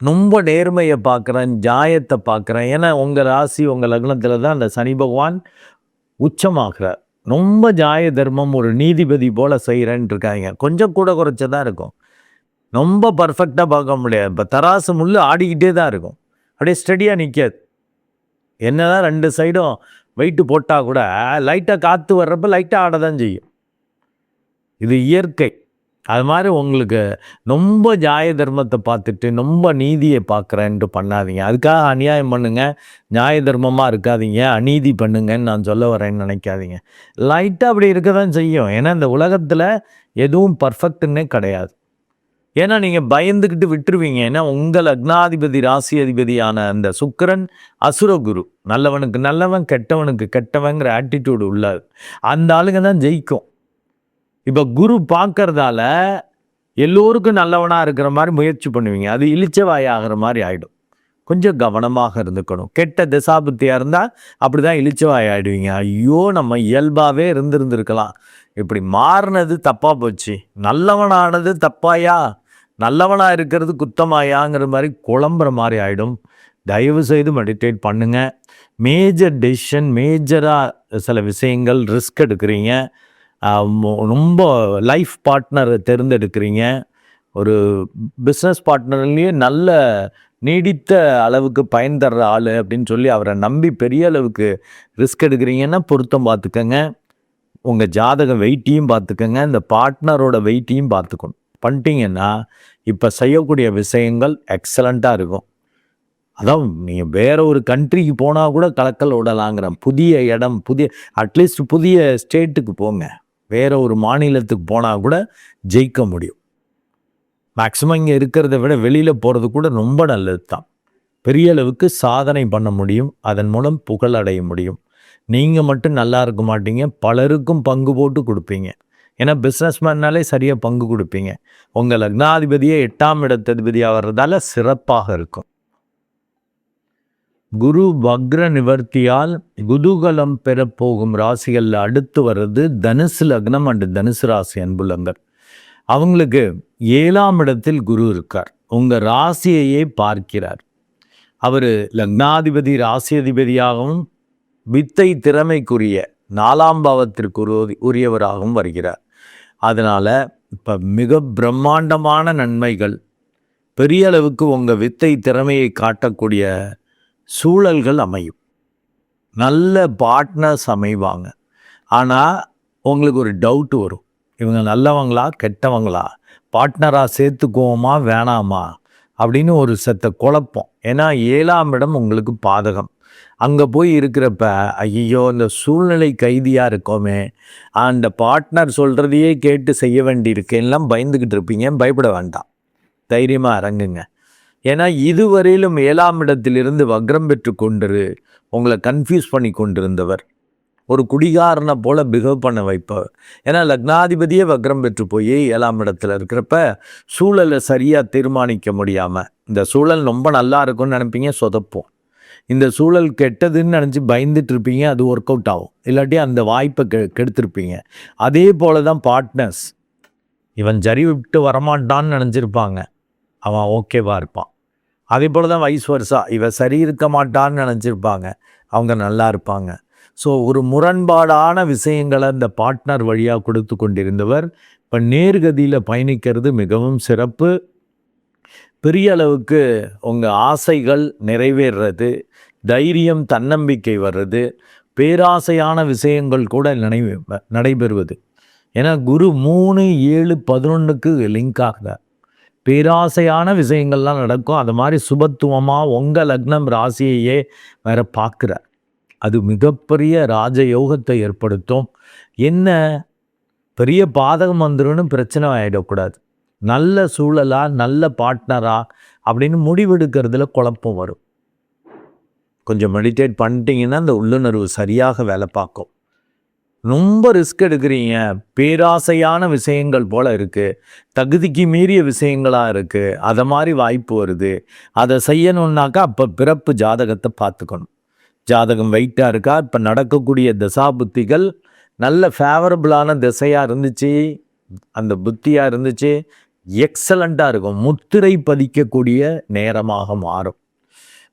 ரொம்ப நேர்மையை பார்க்குறேன், நியாயத்தை பார்க்குறேன். ஏன்னா உங்கள் ராசி உங்கள் லக்னத்தில் தான் அந்த சனி பகவான் உச்சமாகிறார். ரொம்ப நியாய தர்மம் ஒரு நீதிபதி போல் செய்கிறேன்னு இருக்காங்க. கொஞ்சம் கூட குறைச்சதான் இருக்கும். ரொம்ப பர்ஃபெக்டாக பார்க்க முடியாது. இப்போ தராசு முள் ஆடிக்கிட்டே தான் இருக்கும், அப்படியே ஸ்டடியாக நிற்காது. என்ன தான் 2 சைடும் வெயிட்டு போட்டால் கூட லைட்டாக காற்று வர்றப்ப லைட்டாக ஆட தான் செய்யும். இது இயற்கை. அது மாதிரி உங்களுக்கு ரொம்ப நியாய தர்மத்தை பார்த்துட்டு ரொம்ப நீதியை பார்க்குறேன்ட்டு பண்ணாதீங்க. அதுக்காக அநியாயம் பண்ணுங்கள், நியாய தர்மமாக இருக்காதீங்க, அநீதி பண்ணுங்கன்னு நான் சொல்ல வரேன்னு நினைக்காதீங்க. லைட்டாக அப்படி இருக்க தான் செய்யும். ஏன்னா இந்த உலகத்தில் எதுவும் பர்ஃபெக்டுன்னே கிடையாது. ஏன்னா நீங்கள் பயந்துக்கிட்டு விட்டுருவீங்க. ஏன்னா உங்கள் லக்னாதிபதி ராசி அதிபதியான அந்த சுக்கிரன் அசுரகுரு, நல்லவனுக்கு நல்லவன் கெட்டவனுக்கு கெட்டவங்கிற ஆட்டிடியூடு உள்ளாது. அந்த ஆளுங்க தான் ஜெயிக்கும். இப்போ குரு பார்க்கறதால எல்லோருக்கும் நல்லவனாக இருக்கிற மாதிரி முயற்சி பண்ணுவீங்க, அது இளிச்சவாய் ஆகிற மாதிரி ஆகிடும். கொஞ்சம் கவனமாக இருந்துக்கணும். கெட்ட தசாபுத்தியாக இருந்தால் அப்படி தான் இளிச்சவாய் ஆகிடுவீங்க. ஐயோ நம்ம இயல்பாகவே இருந்திருக்கலாம், இப்படி மாறினது தப்பாக போச்சு, நல்லவனானது தப்பாயா, நல்லவனாக இருக்கிறது குத்தமாயாங்கிற மாதிரி குழம்புற மாதிரி ஆகிடும். தயவு செய்து மெடிடேட் பண்ணுங்கள். மேஜர் டெசிஷன், மேஜராக சில விஷயங்கள் ரிஸ்க் எடுக்கிறீங்க, ரொம்ப லைஃப் பார்ட்னரை தேர்ந்தெடுக்கிறீங்க. ஒரு பிஸ்னஸ் பார்ட்னர்லேயே நல்ல நீடித்த அளவுக்கு பயன் தர்ற ஆள் அப்படின்னு சொல்லி அவரை நம்பி பெரிய அளவுக்கு ரிஸ்க் எடுக்கிறீங்கன்னா பொருத்தம் பார்த்துக்கங்க. உங்கள் ஜாதக வெயிட்டையும் பார்த்துக்கங்க, இந்த பார்ட்னரோட வெயிட்டையும் பார்த்துக்கணும். பண்ணிட்டீங்கன்னா இப்போ செய்யக்கூடிய விஷயங்கள் எக்ஸலண்ட்டாக இருக்கும். அதான் நீங்கள் வேறு ஒரு கண்ட்ரிக்கு போனால் கூட கலக்கல் விடலாங்கிறேன். புதிய இடம், அட்லீஸ்ட் புதிய ஸ்டேட்டுக்கு போங்க, வேறு ஒரு மாநிலத்துக்கு போனால் கூட ஜெயிக்க முடியும். மேக்ஸிமம் இங்கே இருக்கிறத விட வெளியில் போகிறது கூட ரொம்ப நல்லது தான். பெரிய அளவுக்கு சாதனை பண்ண முடியும், அதன் மூலம் புகழ் அடைய முடியும். நீங்கள் மட்டும் நல்லா இருக்க மாட்டீங்க, பலருக்கும் பங்கு போட்டு கொடுப்பீங்க. ஏன்னா பிஸ்னஸ்மேன்னாலே சரியாக பங்கு கொடுப்பீங்க. உங்கள் லக்னாதிபதியே 8ஆம் இடத்ததிபதியாக வர்றதால சிறப்பாக இருக்கும். குரு வக்ர நிவர்த்தியால் குதூகலம் பெறப்போகும் ராசிகளில் அடுத்து வர்றது தனுசு லக்னம் அண்டு தனுசு ராசி அன்புலங்கள். அவங்களுக்கு 7ஆம் இடத்தில் குரு இருக்கார், உங்கள் ராசியையே பார்க்கிறார். அவர் லக்னாதிபதி ராசி அதிபதியாகவும் வித்தை திறமைக்குரிய 4ஆம் பாவத்திற்கு உரியவராகவும் வருகிறார். அதனால் இப்போ மிக பிரம்மாண்டமான நன்மைகள், பெரிய அளவுக்கு உங்கள் வித்தை திறமையை காட்டக்கூடிய சூழல்கள் அமையும். நல்ல பார்ட்னர்ஸ் அமைவாங்க. ஆனால் உங்களுக்கு ஒரு டவுட் வரும், இவங்க நல்லவங்களா கெட்டவங்களா, பார்ட்னராக சேர்த்துக்குவோமா வேணாமா அப்படின்னு ஒரு செத்த குழப்பம். ஏன்னா 7ஆம் இடம் உங்களுக்கு பாதகம். அங்கே போய் இருக்கிறப்ப ஐயோ இந்த சூழ்நிலை கைதியாக இருக்கோமே, அந்த பார்ட்னர் சொல்கிறதையே கேட்டு செய்ய வேண்டியிருக்கு, எல்லாம் பயந்துக்கிட்டு இருப்பீங்க. பயப்பட வேண்டாம், தைரியமாக இறங்குங்க. ஏன்னா இதுவரையிலும் 7ஆம் இடத்திலிருந்து வக்ரம் பெற்று கொண்டு உங்களை கன்ஃபியூஸ் பண்ணி கொண்டிருந்தவர் ஒரு குடிகாரனை போல பிஹேவ் பண்ண வைப்பவர். ஏன்னா லக்னாதிபதியே வக்ரம் பெற்று போய் 7ஆம் இடத்துல இருக்கிறப்ப சூழலை சரியாக தீர்மானிக்க முடியாமல், இந்த சூழல் ரொம்ப நல்லா இருக்கும்னு நினைப்பீங்க, சொதப்போம். இந்த சூழல் கெட்டதுன்னு நினச்சி பயந்துட்டு இருப்பீங்க, அது ஒர்க் அவுட் ஆகும். இல்லாட்டி அந்த வாய்ப்பை கெடுத்திருப்பீங்க. அதே போல தான் பார்ட்னர்ஸ். இவன் ஜரி விட்டு வரமாட்டான்னு நினச்சிருப்பாங்க, அவன் ஓகேவா இருப்பான். அதே போல் தான் வைஸ் வர்சா, இவன் சரி இருக்க மாட்டான்னு நினச்சிருப்பாங்க, அவங்க நல்லா இருப்பாங்க. ஸோ ஒரு முரண்பாடான விஷயங்களை இந்த பார்ட்னர் வழியாக கொடுத்து கொண்டிருந்தவர் இப்போ நேர்கதியில் பயணிக்கிறது மிகவும் சிறப்பு. பெரிய அளவுக்கு உங்கள் ஆசைகள் நிறைவேறது, தைரியம் தன்னம்பிக்கை வர்றது, பேராசையான விஷயங்கள் கூட நடைபெறுவது. ஏன்னா குரு 3, 7, 11க்கு லிங்க் ஆகுதார். பேராசையான விஷயங்கள்லாம் நடக்கும். அது மாதிரி சுபத்துவமாக உங்கள் லக்னம் ராசியையே வேற பார்க்குறார். அது மிகப்பெரிய ராஜயோகத்தை ஏற்படுத்தும். என்ன பெரிய பாதகம் வந்துருன்னு பிரச்சனை ஆகிடக்கூடாது. நல்ல சூழலா, நல்ல பார்ட்னரா அப்படின்னு முடிவெடுக்கிறதுல குழப்பம் வரும். கொஞ்சம் மெடிடேட் பண்ணிட்டீங்கன்னா அந்த உள்ளுணர்வு சரியாக வேலை பார்க்கும். ரொம்ப ரிஸ்க் எடுக்கிறீங்க, பேராசையான விஷயங்கள் போல் இருக்குது, தகுதிக்கு மீறிய விஷயங்களாக இருக்குது, அதை மாதிரி வாய்ப்பு வருது. அதை செய்யணுன்னாக்கா அப்போ பிறப்பு ஜாதகத்தை பார்த்துக்கணும். ஜாதகம் வெயிட்டாக இருக்கா, இப்போ நடக்கக்கூடிய தசாபுத்திகள் நல்ல ஃபேவரபுளான திசையாக இருந்துச்சு, அந்த புத்தியாக இருந்துச்சு, எக்ஸலண்ட்டாக இருக்கும். முத்திரை பதிக்கக்கூடிய நேரமாக மாறும்.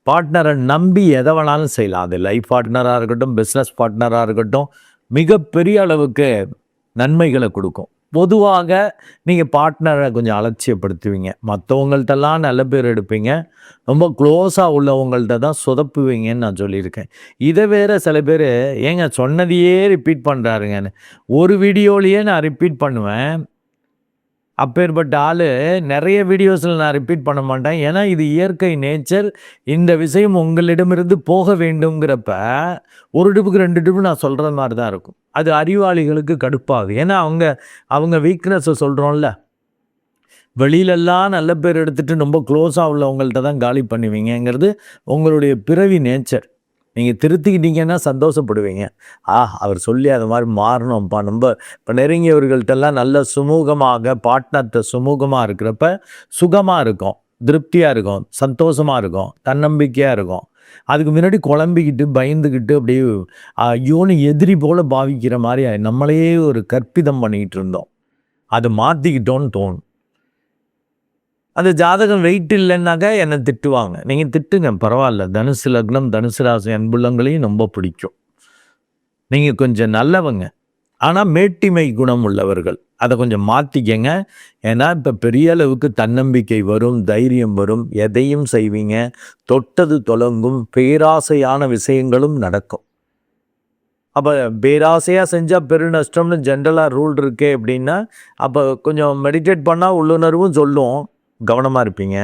பார்ட்னரை நம்பி எதை வேணாலும் செய்யலாம். அது லைஃப் பார்ட்னராக இருக்கட்டும், பிஸ்னஸ் பார்ட்னராக இருக்கட்டும், மிகப்பெரிய அளவுக்கு நன்மைகளை கொடுக்கும். பொதுவாக நீங்கள் பார்ட்னரை கொஞ்சம் அலட்சியப்படுத்துவீங்க, மற்றவங்கள்ட்டெல்லாம் நல்ல பேர் எடுப்பீங்க, ரொம்ப க்ளோஸாக உள்ளவங்கள்ட்ட தான் சொதப்புவீங்கன்னு நான் சொல்லியிருக்கேன். இதை வேறு சில பேர் ஏங்க சொன்னதையே ரிப்பீட் பண்ணுறாருங்கன்னு ஒரு வீடியோலையே நான் ரிப்பீட் பண்ணுவேன். அப்பேற்பட்ட ஆள் நிறைய வீடியோஸில் நான் ரிப்பீட் பண்ண மாட்டேன். ஏன்னா இது இயற்கை நேச்சர். இந்த விஷயம் உங்களிடமிருந்து போக வேண்டுங்கிறப்ப ஒரு டிப்புக்கு 2 டிப்பு நான் சொல்கிற மாதிரி தான் இருக்கும். அது அறிவாளிகளுக்கு கடுப்பாகுது. ஏன்னா அவங்க வீக்னஸை சொல்கிறோம்ல, வெளியிலெல்லாம் நல்ல பேர் எடுத்துகிட்டு ரொம்ப க்ளோஸாக உள்ளவங்கள்ட்ட தான் காலி பண்ணுவீங்கிறது உங்களுடைய பிறவி நேச்சர். நீங்கள் திருத்திக்கிட்டீங்கன்னா சந்தோஷப்படுவீங்க. அவர் சொல்லி அது மாதிரி மாறணும்ப்பா. நம்ம இப்போ நெருங்கியவர்கள்ட்டெல்லாம் நல்ல சுமூகமாக, பார்ட்னர்கிட்ட சுமூகமாக இருக்கிறப்ப சுகமாக இருக்கும், திருப்தியாக இருக்கும், சந்தோஷமாக இருக்கும், தன்னம்பிக்கையாக இருக்கும். அதுக்கு முன்னாடி குழம்பிக்கிட்டு பயந்துக்கிட்டு அப்படியே ஐயோன்னு எதிரி போல் பாவிக்கிற மாதிரி நம்மளையே ஒரு கற்பிதம் பண்ணிக்கிட்டு இருந்தோம். அதை மாற்றிக்கிட்டோன்னு தோணும். அந்த ஜாதகம் வெயிட் இல்லைன்னாக்கா என்னை திட்டுவாங்க. நீங்கள் திட்டுங்க, பரவாயில்ல. தனுசு லக்னம், தனுசு ராசி அன்புள்ளங்களையும் ரொம்ப பிடிக்கும். நீங்கள் கொஞ்சம் நல்லவங்க, ஆனால் மேட்டிமை குணம் உள்ளவர்கள். அதை கொஞ்சம் மாற்றிக்கங்க. ஏன்னா இப்போ பெரிய அளவுக்கு தன்னம்பிக்கை வரும், தைரியம் வரும், எதையும் செய்வீங்க, தொட்டது தொடங்கும், பேராசையான விஷயங்களும் நடக்கும். அப்போ பேராசையாக செஞ்சால் பெரு நஷ்டம்னு ஜென்ரலாக ரூல் இருக்கே அப்படின்னா, அப்போ கொஞ்சம் மெடிடேட் பண்ணால் உள்ளுணர்வும் சொல்லும், கவனமாக இருப்பீங்க.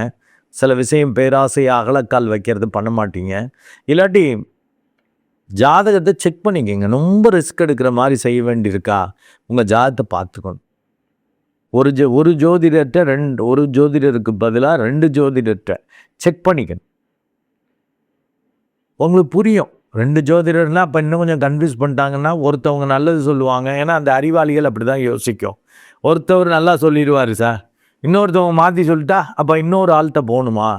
சில விஷயம் பேராசையாக அகலக்கால் வைக்கிறது பண்ண மாட்டீங்க. இல்லாட்டி ஜாதகத்தை செக் பண்ணிக்கோங்க. ரொம்ப ரிஸ்க் எடுக்கிற மாதிரி செய்ய வேண்டியிருக்கா, உங்கள் ஜாதகத்தை பார்த்துக்கணும். ஒரு ஜோதிடர்கிட்ட ஒரு ஜோதிடருக்கு பதிலாக 2 ஜோதிடர்கிட்ட செக் பண்ணிக்கணும். உங்களுக்கு புரியும். 2 ஜோதிடர்னால் அப்போ இன்னும் கொஞ்சம் கன்ஃபியூஸ் பண்ணிட்டாங்கன்னா, ஒருத்தவங்க நல்லது சொல்லுவாங்க. ஏன்னா அந்த அறிவாளிகள் அப்படி தான் யோசிக்கும். ஒருத்தவர் நல்லா சொல்லிடுவார் சார், இன்னொருத்தவங்க மாற்றி சொல்லிட்டா அப்போ இன்னொரு ஆள்கிட்ட போகணுமா?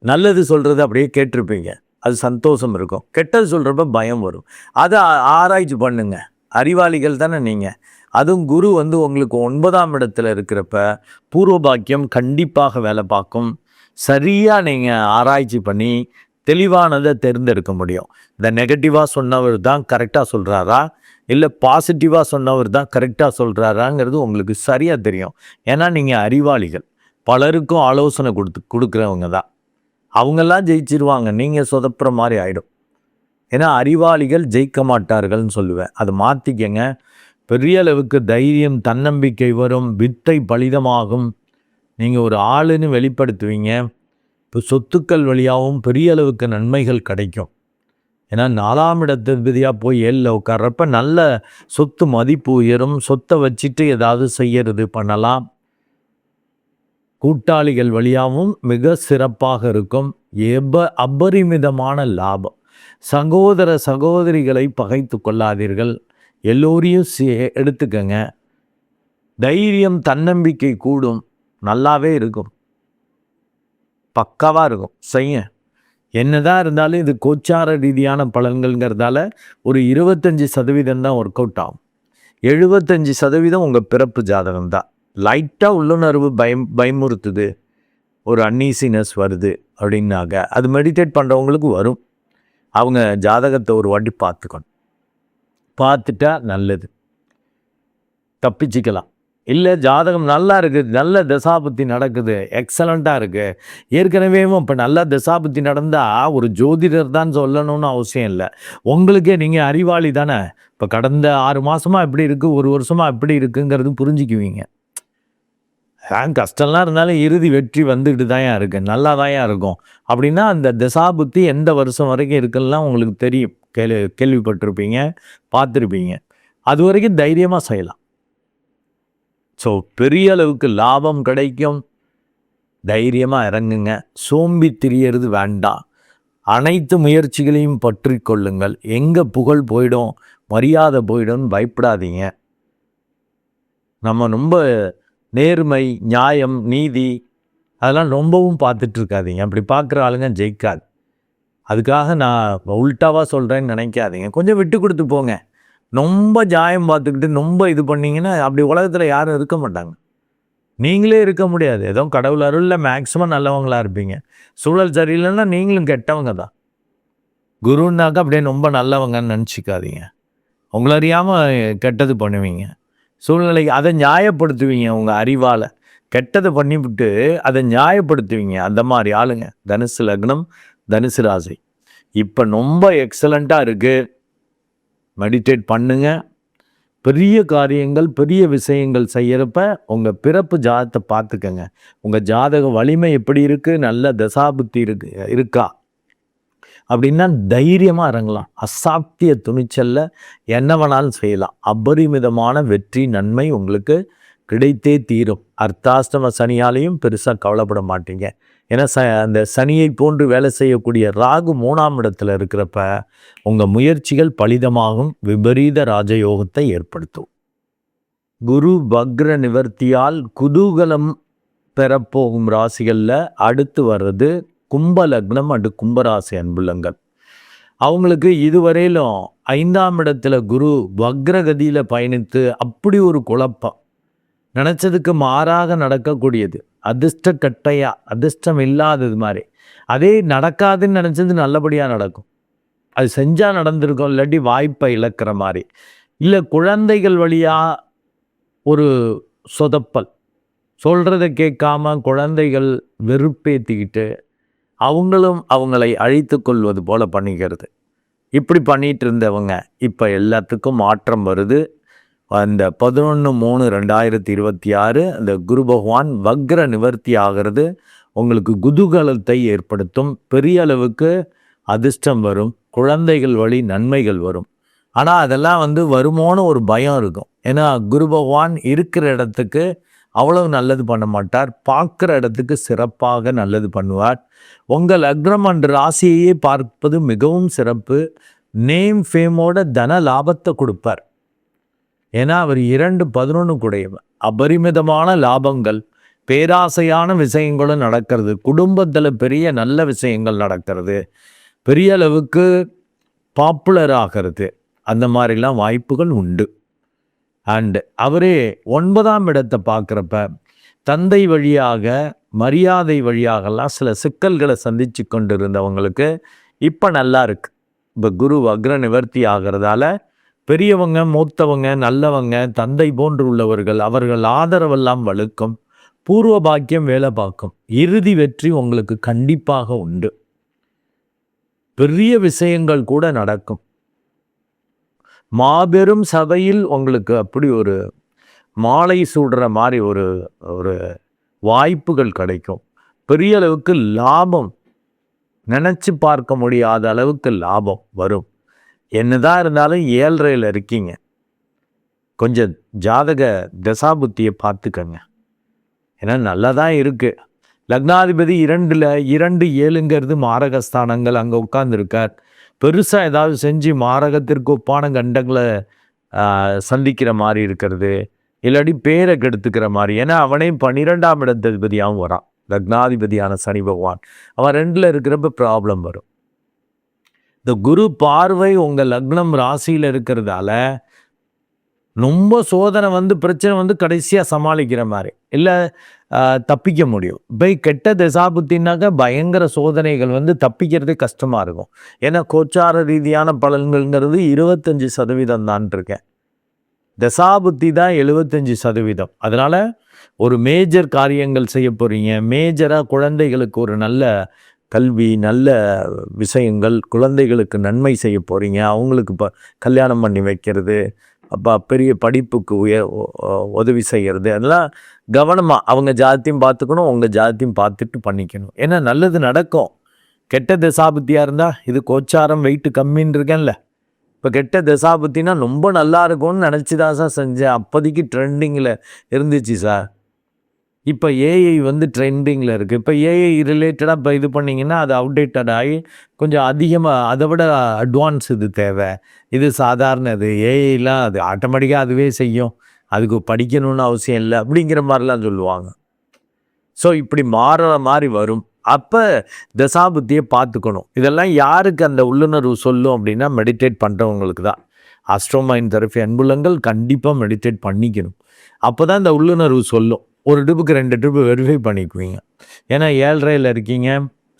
நல்லது சொல்கிறது அப்படியே கேட்டிருப்பீங்க, அது சந்தோஷம் இருக்கும். கெட்டது சொல்கிறப்ப பயம் வரும். அதை ஆராய்ச்சி பண்ணுங்க. அறிவாளிகள் தானே நீங்கள். அதுவும் குரு உங்களுக்கு 9ஆம் இடத்துல இருக்கிறப்ப பூர்வ பாக்கியம் கண்டிப்பாக வேலை பார்க்கும். சரியாக நீங்கள் ஆராய்ச்சி பண்ணி தெளிவானதை தேர்ந்தெடுக்க முடியும். இந்த நெகட்டிவாக சொன்னவர் தான் கரெக்டாக சொல்கிறாரா, இல்லை பாசிட்டிவாக சொன்னவர் தான் கரெக்டாக சொல்கிறாராங்கிறது உங்களுக்கு சரியாக தெரியும். ஏன்னா நீங்கள் அறிவாளிகள், பலருக்கும் ஆலோசனை கொடுக்குறவங்க தான். அவங்கெல்லாம் ஜெயிச்சிருவாங்க, நீங்கள் சொதப்புற மாதிரி ஆகிடும். ஏன்னா அறிவாளிகள் ஜெயிக்க மாட்டார்கள்னு சொல்லுவேன். அதை மாற்றிக்கங்க. பெரிய அளவுக்கு தைரியம், தன்னம்பிக்கை வரும், வித்தை பலிதமாகும். நீங்கள் ஒரு ஆளுன்னு வெளிப்படுத்துவீங்க. இப்போ சொத்துக்கள் வழியாகவும் பெரிய அளவுக்கு நன்மைகள் கிடைக்கும். ஏன்னா 4ஆம் இடத்ததிபதியாக போய் 7ல் உட்கார்றப்ப நல்ல சொத்து மதிப்பு உயரும். சொத்தை வச்சுட்டு ஏதாவது செய்யறது பண்ணலாம். கூட்டாளிகள் வழியாகவும் மிக சிறப்பாக இருக்கும். அபரிமிதமான லாபம். சகோதர சகோதரிகளை பகைத்து கொள்ளாதீர்கள். எல்லோரையும் எடுத்துக்கங்க. தைரியம் தன்னம்பிக்கை கூடும். நல்லாவே இருக்கும். பக்காவாக இருக்கும். செய்ய என்னதான் இருந்தாலும் இது கோச்சார ரீதியான பலன்கள்ங்கிறதால ஒரு 25% தான் ஒர்க் அவுட் ஆகும். 75% உங்கள் பிறப்பு ஜாதகம் தான். லைட்டாக உள்ளுணர்வு பயமுறுத்துது, ஒரு அன்னீசினஸ் வருது அப்படின்னாக்க அது மெடிடேட் பண்ணுறவங்களுக்கு வரும். அவங்க ஜாதகத்தை ஒரு வாட்டி பார்த்துக்கணும். பார்த்துட்டா நல்லது, தப்பிச்சிக்கலாம். இல்லை ஜாதகம் நல்லா இருக்குது, நல்ல தசாபுத்தி நடக்குது, எக்ஸலண்ட்டாக இருக்குது, ஏற்கனவே இப்போ நல்லா தசாபுத்தி நடந்தால் ஒரு ஜோதிடர் தான் சொல்லணும்னு அவசியம் இல்லை. உங்களுக்கே நீங்கள் அறிவாளி தானே. இப்போ கடந்த 6 மாதமாக எப்படி இருக்குது, 1 வருஷமாக எப்படி இருக்குங்கிறது புரிஞ்சுக்குவீங்க. கஷ்டம்லாம் இருந்தாலும் இறுதி வெற்றி வந்துட்டு தான் இருக்கு, நல்லா தான் இருக்கும். அப்படின்னா அந்த தசாபுத்தி எந்த வருஷம் வரைக்கும் இருக்குல்லாம் உங்களுக்கு தெரியும். கேள்விப்பட்டிருப்பீங்க, பார்த்துருப்பீங்க. அது வரைக்கும் தைரியமாக செய்யலாம். ஸோ பெரிய அளவுக்கு லாபம் கிடைக்கும். தைரியமாக இறங்குங்க. சோம்பி திரியறது வேண்டாம். அனைத்து முயற்சிகளையும் பற்றி கொள்ளுங்கள். எங்கே புகழ் போயிடும், மரியாதை போயிடும்னு பயப்படாதீங்க. நம்ம ரொம்ப நேர்மை, நியாயம், நீதி அதெல்லாம் ரொம்பவும் பார்த்துட்டு இருக்காதீங்க. அப்படி பார்க்குற ஆளுங்க ஜெயிக்காது. அதுக்காக நான் உல்ட்டாவாக சொல்கிறேன்னு நினைக்காதீங்க. கொஞ்சம் விட்டு கொடுத்து போங்க. ரொம்ப நியாயம் பார்த்துக்கிட்டு ரொம்ப இது பண்ணிங்கன்னா அப்படி உலகத்தில் யாரும் இருக்க மாட்டாங்க. நீங்களே இருக்க முடியாது. ஏதோ கடவுள் அருளில் மேக்ஸிமம் நல்லவங்களாக இருப்பீங்க. சூழல் சரியில்லைன்னா நீங்களும் கெட்டவங்க தான். குருன்னாக்கா அப்படியே ரொம்ப நல்லவங்கன்னு நினச்சிக்காதீங்க. உங்களை அறியாமல் கெட்டது பண்ணுவீங்க. சூழ்நிலைக்கு அதை நியாயப்படுத்துவீங்க. உங்கள் அறிவால் கெட்டதை பண்ணிவிட்டு அதை நியாயப்படுத்துவீங்க. அந்த மாதிரி ஆளுங்க. தனுசு லக்னம், தனுசு ராசி இப்போ ரொம்ப எக்ஸலண்ட்டாக இருக்குது. மெடிடேட் பண்ணுங்க. பெரிய காரியங்கள், பெரிய விஷயங்கள் செய்கிறப்ப உங்கள் பிறப்பு ஜாதகத்தை பார்த்துக்கங்க. உங்கள் ஜாதக வலிமை எப்படி இருக்குது, நல்ல தசாபுத்தி இருக்கா அப்படின்னா தைரியமாக இறங்கலாம். அசாத்திய துணிச்சல்ல என்ன வேணாலும் செய்யலாம். அபரிமிதமான வெற்றி, நன்மை உங்களுக்கு கிடைத்தே தீரும். அர்த்தாஷ்டம சனியாலையும் பெருசாக கவலைப்பட மாட்டீங்க. ஏன்னா அந்த சனியை போன்று வேலை செய்யக்கூடிய ராகு 3ஆம் இடத்துல இருக்கிறப்ப உங்கள் முயற்சிகள் பலிதமாகும். விபரீத ராஜயோகத்தை ஏற்படுத்தும். குரு வக்ர நிவர்த்தியால் குதூகலம் பெறப்போகும் ராசிகளில் அடுத்து வர்றது கும்ப லக்னம் அண்டு கும்பராசி அன்புள்ளங்கள். அவங்களுக்கு இதுவரையிலும் 5ஆம் இடத்துல குரு வக்ரகதியில் பயணித்து அப்படி ஒரு குழப்பம், நினச்சதுக்கு மாறாக நடக்கக்கூடியது, அதிர்ஷ்ட கட்டையா, அதிர்ஷ்டம் இல்லாதது மாதிரி. அதே நடக்காதுன்னு நினச்சது நல்லபடியாக நடக்கும். அது செஞ்சால் நடந்திருக்கும், இல்லாட்டி வாய்ப்பை இழக்கிற மாதிரி. இல்லை குழந்தைகள் வழியாக ஒரு சொதப்பல், சொல்கிறத கேட்காம குழந்தைகள் வெறுப்பேற்றிக்கிட்டு அவங்களும் அவங்களை அழித்து கொள்வது போல பண்ணிக்கிறது. இப்படி பண்ணிகிட்டு இருந்தவங்க இப்போ எல்லாத்துக்கும் மாற்றம் வருது. அந்த 11/3/2026 அந்த குரு பகவான் வக்ர நிவர்த்தி ஆகிறது. உங்களுக்கு குதூகலத்தை ஏற்படுத்தும். பெரிய அளவுக்கு அதிர்ஷ்டம் வரும். குழந்தைகள் வழி நன்மைகள் வரும். ஆனால் அதெல்லாம் வருமோன்னு ஒரு பயம் இருக்கும். ஏன்னா குரு பகவான் இருக்கிற இடத்துக்கு அவ்வளவு நல்லது பண்ண மாட்டார். பார்க்குற இடத்துக்கு சிறப்பாக நல்லது பண்ணுவார். உங்கள் லக்னம் அன்று ராசியையே பார்ப்பது மிகவும் சிறப்பு. நேம் ஃபேமோட தன லாபத்தை கொடுப்பார். ஏன்னா அவர் 2/11 கூடையவர். அபரிமிதமான லாபங்கள், பேராசையான விஷயங்களும் நடக்கிறது. குடும்பத்தில் பெரிய நல்ல விஷயங்கள் நடக்கிறது. பெரிய அளவுக்கு பாப்புலர் ஆகிறது. அந்த மாதிரிலாம் வாய்ப்புகள் உண்டு. அண்டு அவரே 9ஆம் இடத்தை பார்க்குறப்ப தந்தை வழியாக, மரியாதை வழியாகலாம் சில சிக்கல்களை சந்தித்து கொண்டு இருந்தவங்களுக்கு இப்போ நல்லா இருக்கு. இப்போ குரு வக்ர நிவர்த்தி ஆகிறதால பெரியவங்க, மூத்தவங்க, நல்லவங்க, தந்தை போன்று உள்ளவர்கள், அவர்கள் ஆதரவெல்லாம் வலுக்கும். பூர்வ பாக்கியம் வேலை பார்க்கும். இறுதி வெற்றி உங்களுக்கு கண்டிப்பாக உண்டு. பெரிய விஷயங்கள் கூட நடக்கும். மாபெரும் சபையில் உங்களுக்கு அப்படி ஒரு மாலை சூடுற மாதிரி ஒரு வாய்ப்புகள் கிடைக்கும். பெரிய அளவுக்கு லாபம், நினச்சி பார்க்க முடியாத அளவுக்கு லாபம் வரும். என்னதான் இருந்தாலும் 7.5 இருக்கீங்க. கொஞ்சம் ஜாதக தசாபுத்தியை பார்த்துக்கங்க. ஏன்னா நல்லா தான் இருக்குது. லக்னாதிபதி 2 மாரகஸ்தானங்கள் அங்கே உட்கார்ந்துருக்கார். பெருசாக ஏதாவது செஞ்சு மாரகத்திற்கு ஒப்பான கண்டங்களை சந்திக்கிற மாதிரி இருக்கிறது, இல்லாட்டி பேரை கெடுத்துக்கிற மாதிரி. ஏன்னா அவனே 12ஆம் இடத்ததிபதியாகவும் வரான். லக்னாதிபதியான சனி பகவான் அவன் 2ல் இருக்கிறப்ப ப்ராப்ளம் வரும். இந்த குரு பார்வை உங்கள் லக்னம் ராசியில் இருக்கிறதால ரொம்ப சோதனை பிரச்சனை கடைசியாக சமாளிக்கிற மாதிரி இல்லை, தப்பிக்க முடியும். கெட்ட தசாபுத்தின்னாக்க பயங்கர சோதனைகள் தப்பிக்கிறதே கஷ்டமாக இருக்கும். ஏன்னா கோச்சார ரீதியான பலன்கள்ங்கிறது 25% தான் இருக்கேன், தசாபுத்தி தான் 75%. அதனால் ஒரு மேஜர் காரியங்கள் செய்ய போகிறீங்க, மேஜராக குழந்தைகளுக்கு ஒரு நல்ல கல்வி, நல்ல விஷயங்கள், குழந்தைகளுக்கு நன்மை செய்ய போகிறீங்க. அவங்களுக்கு இப்போ கல்யாணம் பண்ணி வைக்கிறது, அப்போ பெரிய படிப்புக்கு உதவி செய்கிறது, அதெல்லாம் கவனமாக அவங்க ஜாதியும் பார்த்துக்கணும், உங்கள் ஜாதியும் பார்த்துட்டு பண்ணிக்கணும். ஏன்னா நல்லது நடக்கும். கெட்ட தசாபுத்தியாக இருந்தால் இது கோச்சாரம் வெயிட்டு கம்மின்னு இருக்கேன்ல, இப்போ கெட்ட தசாபுத்தினா ரொம்ப நல்லா இருக்கும்னு நினச்சி தான் சார் செஞ்சேன். அப்போதைக்கு ட்ரெண்டிங்கில் இருந்துச்சு சார். இப்போ ஏஐ ட்ரெண்டிங்கில் இருக்குது. இப்போ ஏஐ ரிலேட்டடாக இப்போ இது பண்ணிங்கன்னா அது அவுடேட்டட் ஆகி கொஞ்சம் அதிகமாக அதை விட அட்வான்ஸ் இது தேவை. இது சாதாரண இது ஏஐலாம் அது ஆட்டோமேட்டிக்காக அதுவே செய்யும், அதுக்கு படிக்கணும்னு அவசியம் இல்லை அப்படிங்கிற மாதிரிலாம் சொல்லுவாங்க. ஸோ இப்படி மாறுற மாதிரி வரும். அப்போ தசாபுத்தியை பார்த்துக்கணும். இதெல்லாம் யாருக்கு அந்த உள்ளுணர்வு சொல்லும் அப்படின்னா மெடிடேட் பண்ணுறவங்களுக்கு தான். ஆஸ்ட்ரோமைண்ட் தெரபி அன்புள்ளங்கள் கண்டிப்பாக மெடிடேட் பண்ணிக்கணும். அப்போ தான் இந்த உள்ளுணர்வு சொல்லும். ஒரு ட்ரிப்புக்கு 2 ட்ரிப்பு வெரிஃபை பண்ணிக்குவீங்க. ஏன்னா 7.5ல் இருக்கீங்க,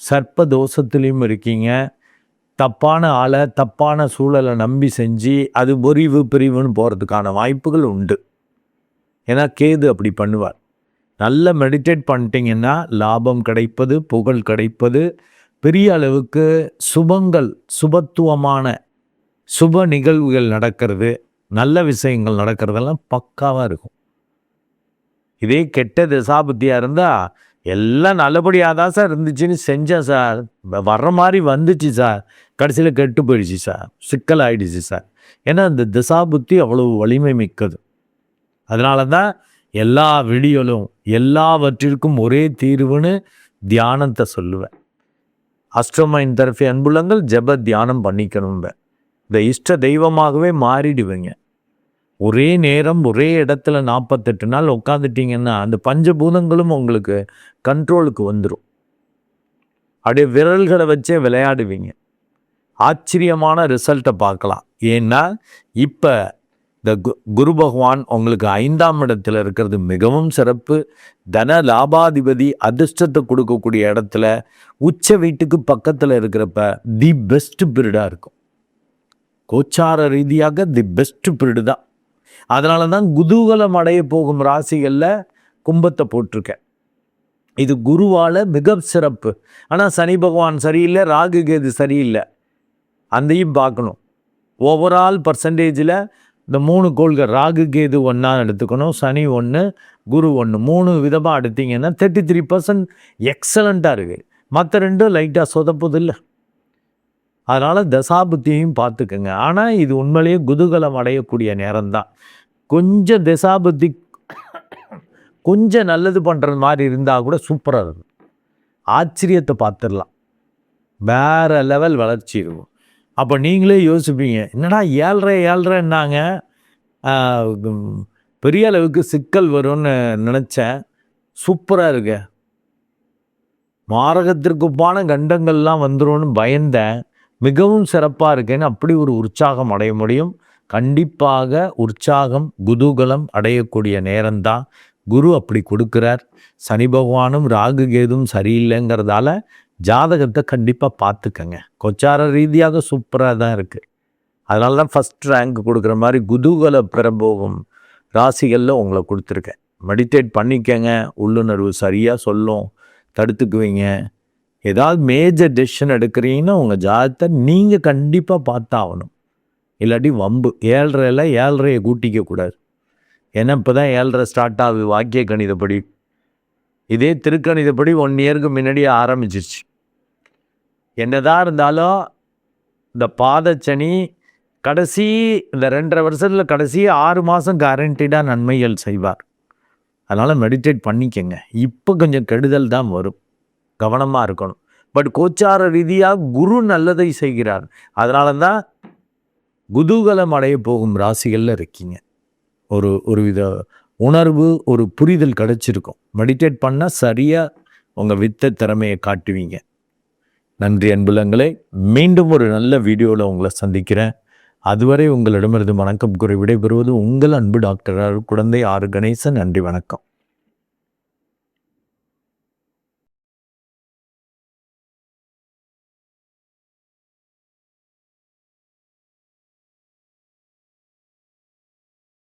சர்ப்ப தோஷத்துலேயும் இருக்கீங்க, தப்பான ஆளை தப்பான சூழலை நம்பி செஞ்சு அது முறிவு பிரிவுன்னு போகிறதுக்கான வாய்ப்புகள் உண்டு. ஏன்னா கேது அப்படி பண்ணுவார். நல்ல மெடிடேட் பண்ணிட்டீங்கன்னா லாபம் கிடைப்பது, புகழ் கிடைப்பது, பெரிய அளவுக்கு சுபங்கள், சுபத்துவமான சுப நிகழ்வுகள் நடக்கிறது, நல்ல விஷயங்கள் நடக்கிறதெல்லாம் பக்காவாக இருக்கும். இதே கெட்ட தசாபுத்தியாக இருந்தால் எல்லாம் நல்லபடியாக தான் சார் இருந்துச்சுன்னு செஞ்சேன் சார், வர்ற மாதிரி வந்துச்சு சார், கடைசியில் கெட்டு போயிடுச்சு சார், சிக்கல் ஆகிடுச்சு சார். ஏன்னா இந்த தசாபுத்தி அவ்வளவு வலிமை மிக்கது. அதனால தான் எல்லா வீடியோலும் எல்லாவற்றிற்கும் ஒரே தீர்வுன்னு தியானத்தை சொல்லுவேன். அஸ்ட்ரோமைண்ட் தெரபி அன்புள்ளங்கள் ஜப தியானம் பண்ணிக்கணும்ப. இந்த இஷ்ட தெய்வமாகவே மாறிடுவீங்க. ஒரே நேரம் ஒரே இடத்துல 48 நாள் உட்காந்துட்டிங்கன்னா அந்த பஞ்சபூதங்களும் உங்களுக்கு கண்ட்ரோலுக்கு வந்துடும். அப்படியே விரல்களை வச்சே விளையாடுவீங்க. ஆச்சரியமான ரிசல்ட்டை பார்க்கலாம். ஏன்னா இப்போ இந்த குரு பகவான் உங்களுக்கு 5ஆம் இடத்துல இருக்கிறது மிகவும் சிறப்பு. தன லாபாதிபதி அதிர்ஷ்டத்தை கொடுக்கக்கூடிய இடத்துல உச்ச வீட்டுக்கு பக்கத்தில் இருக்கிறப்ப தி பெஸ்ட் பீரியடாக இருக்கும். கோச்சார ரீதியாக தி பெஸ்ட் பீரியடு தான். அதனால தான் குதூகலம் அடைய போகும் ராசிகளில் கும்பத்தை போட்டிருக்கேன். இது குருவால் மிக சிறப்பு. ஆனால் சனி பகவான் சரியில்லை, ராகு கேது சரியில்லை, அதையும் பார்க்கணும். ஓவரால் பர்சன்டேஜில் இந்த 3 கோள்கள் ராகு கேது ஒன்றா எடுத்துக்கணும், சனி 1, குரு 1, 3 விதமாக எடுத்திங்கன்னா 33% எக்ஸலண்ட்டாக இருக்குது. மற்ற 2 லைட்டாக சொதப்புது இல்லை. அதனால் தசாபுத்தியையும் பார்த்துக்கங்க. ஆனால் இது உண்மையிலேயே குதூகலம் அடையக்கூடிய நேரம்தான். கொஞ்சம் தசாபுத்தி கொஞ்சம் நல்லது பண்ணுறது மாதிரி இருந்தால் கூட சூப்பராக இருக்கும். ஆச்சரியத்தை பார்த்துடலாம், வேறு லெவல் வளர்ச்சி இருக்கும். அப்போ நீங்களே யோசிப்பீங்க, என்னடா 7.5 பெரிய அளவுக்கு சிக்கல் வரும்னு நினச்சேன், சூப்பராக இருக்கு, மாரகத்திற்குப்பான கண்டங்கள்லாம் வந்துடும்னு பயந்தேன், மிகவும் சிறப்பாக இருக்கேன்னு அப்படி ஒரு உற்சாகம் அடைய முடியும். கண்டிப்பாக உற்சாகம் குதூகலம் அடையக்கூடிய நேரம்தான். குரு அப்படி கொடுக்குறார். சனி பகவானும் ராகு கேதும் சரியில்லைங்கிறதால ஜாதகத்தை கண்டிப்பாக பார்த்துக்கங்க. கோச்சார ரீதியாக சூப்பராக தான் இருக்குது. அதனால தான் ஃபஸ்ட் ரேங்க் கொடுக்குற மாதிரி குதூகல பெறப்போகும் ராசிகளில் உங்களை கொடுத்துருக்கேன். மெடிடேட் பண்ணிக்கங்க, உள்ளுணர்வு சரியாக சொல்லும், தடுத்துக்குவீங்க. ஏதாவது மேஜர் டெசிஷன் எடுக்கிறீங்கன்னா உங்கள் ஜாதகத்தை நீங்கள் கண்டிப்பாக பார்த்தாகணும், இல்லாட்டி வம்பு. 7.5 கூட்டிக்கக்கூடாது. ஏன்னா இப்போ தான் 7.5 ஸ்டார்ட் ஆகுது வாக்கிய கணிதப்படி. இதே திருக்கணிதப்படி 1 இயருக்கு முன்னாடியே ஆரம்பிச்சிருச்சு. என்னதான் இருந்தாலும் இந்த பாதச்சனி கடைசி இந்த 2.5 வருஷத்தில் கடைசி 6 மாதம் கேரண்டீடாக நன்மைகள் செய்வார். அதனால் மெடிடேட் பண்ணிக்கங்க. இப்போ கொஞ்சம் கெடுதல் தான் வரும், கவனமாக இருக்கணும். பட் கோச்சார ரீதியாக குரு நல்லதை செய்கிறார். அதனால தான் குதூகலம் அடைய போகும் ராசிகளில் இருக்கீங்க. ஒரு வித உணர்வு, ஒரு புரிதல் கிடைச்சிருக்கும். மெடிடேட் பண்ணால் சரியாக உங்கள் வித்த திறமையை காட்டுவீங்க. நன்றி அன்புலங்களே. மீண்டும் ஒரு நல்ல வீடியோவில் உங்களை சந்திக்கிறேன். அதுவரை உங்களிடமிருந்து வணக்கம் கூறி விடைபெறுவது உங்கள் அன்பு டாக்டர் குழந்தை ஆர் கணேசன். நன்றி, வணக்கம்.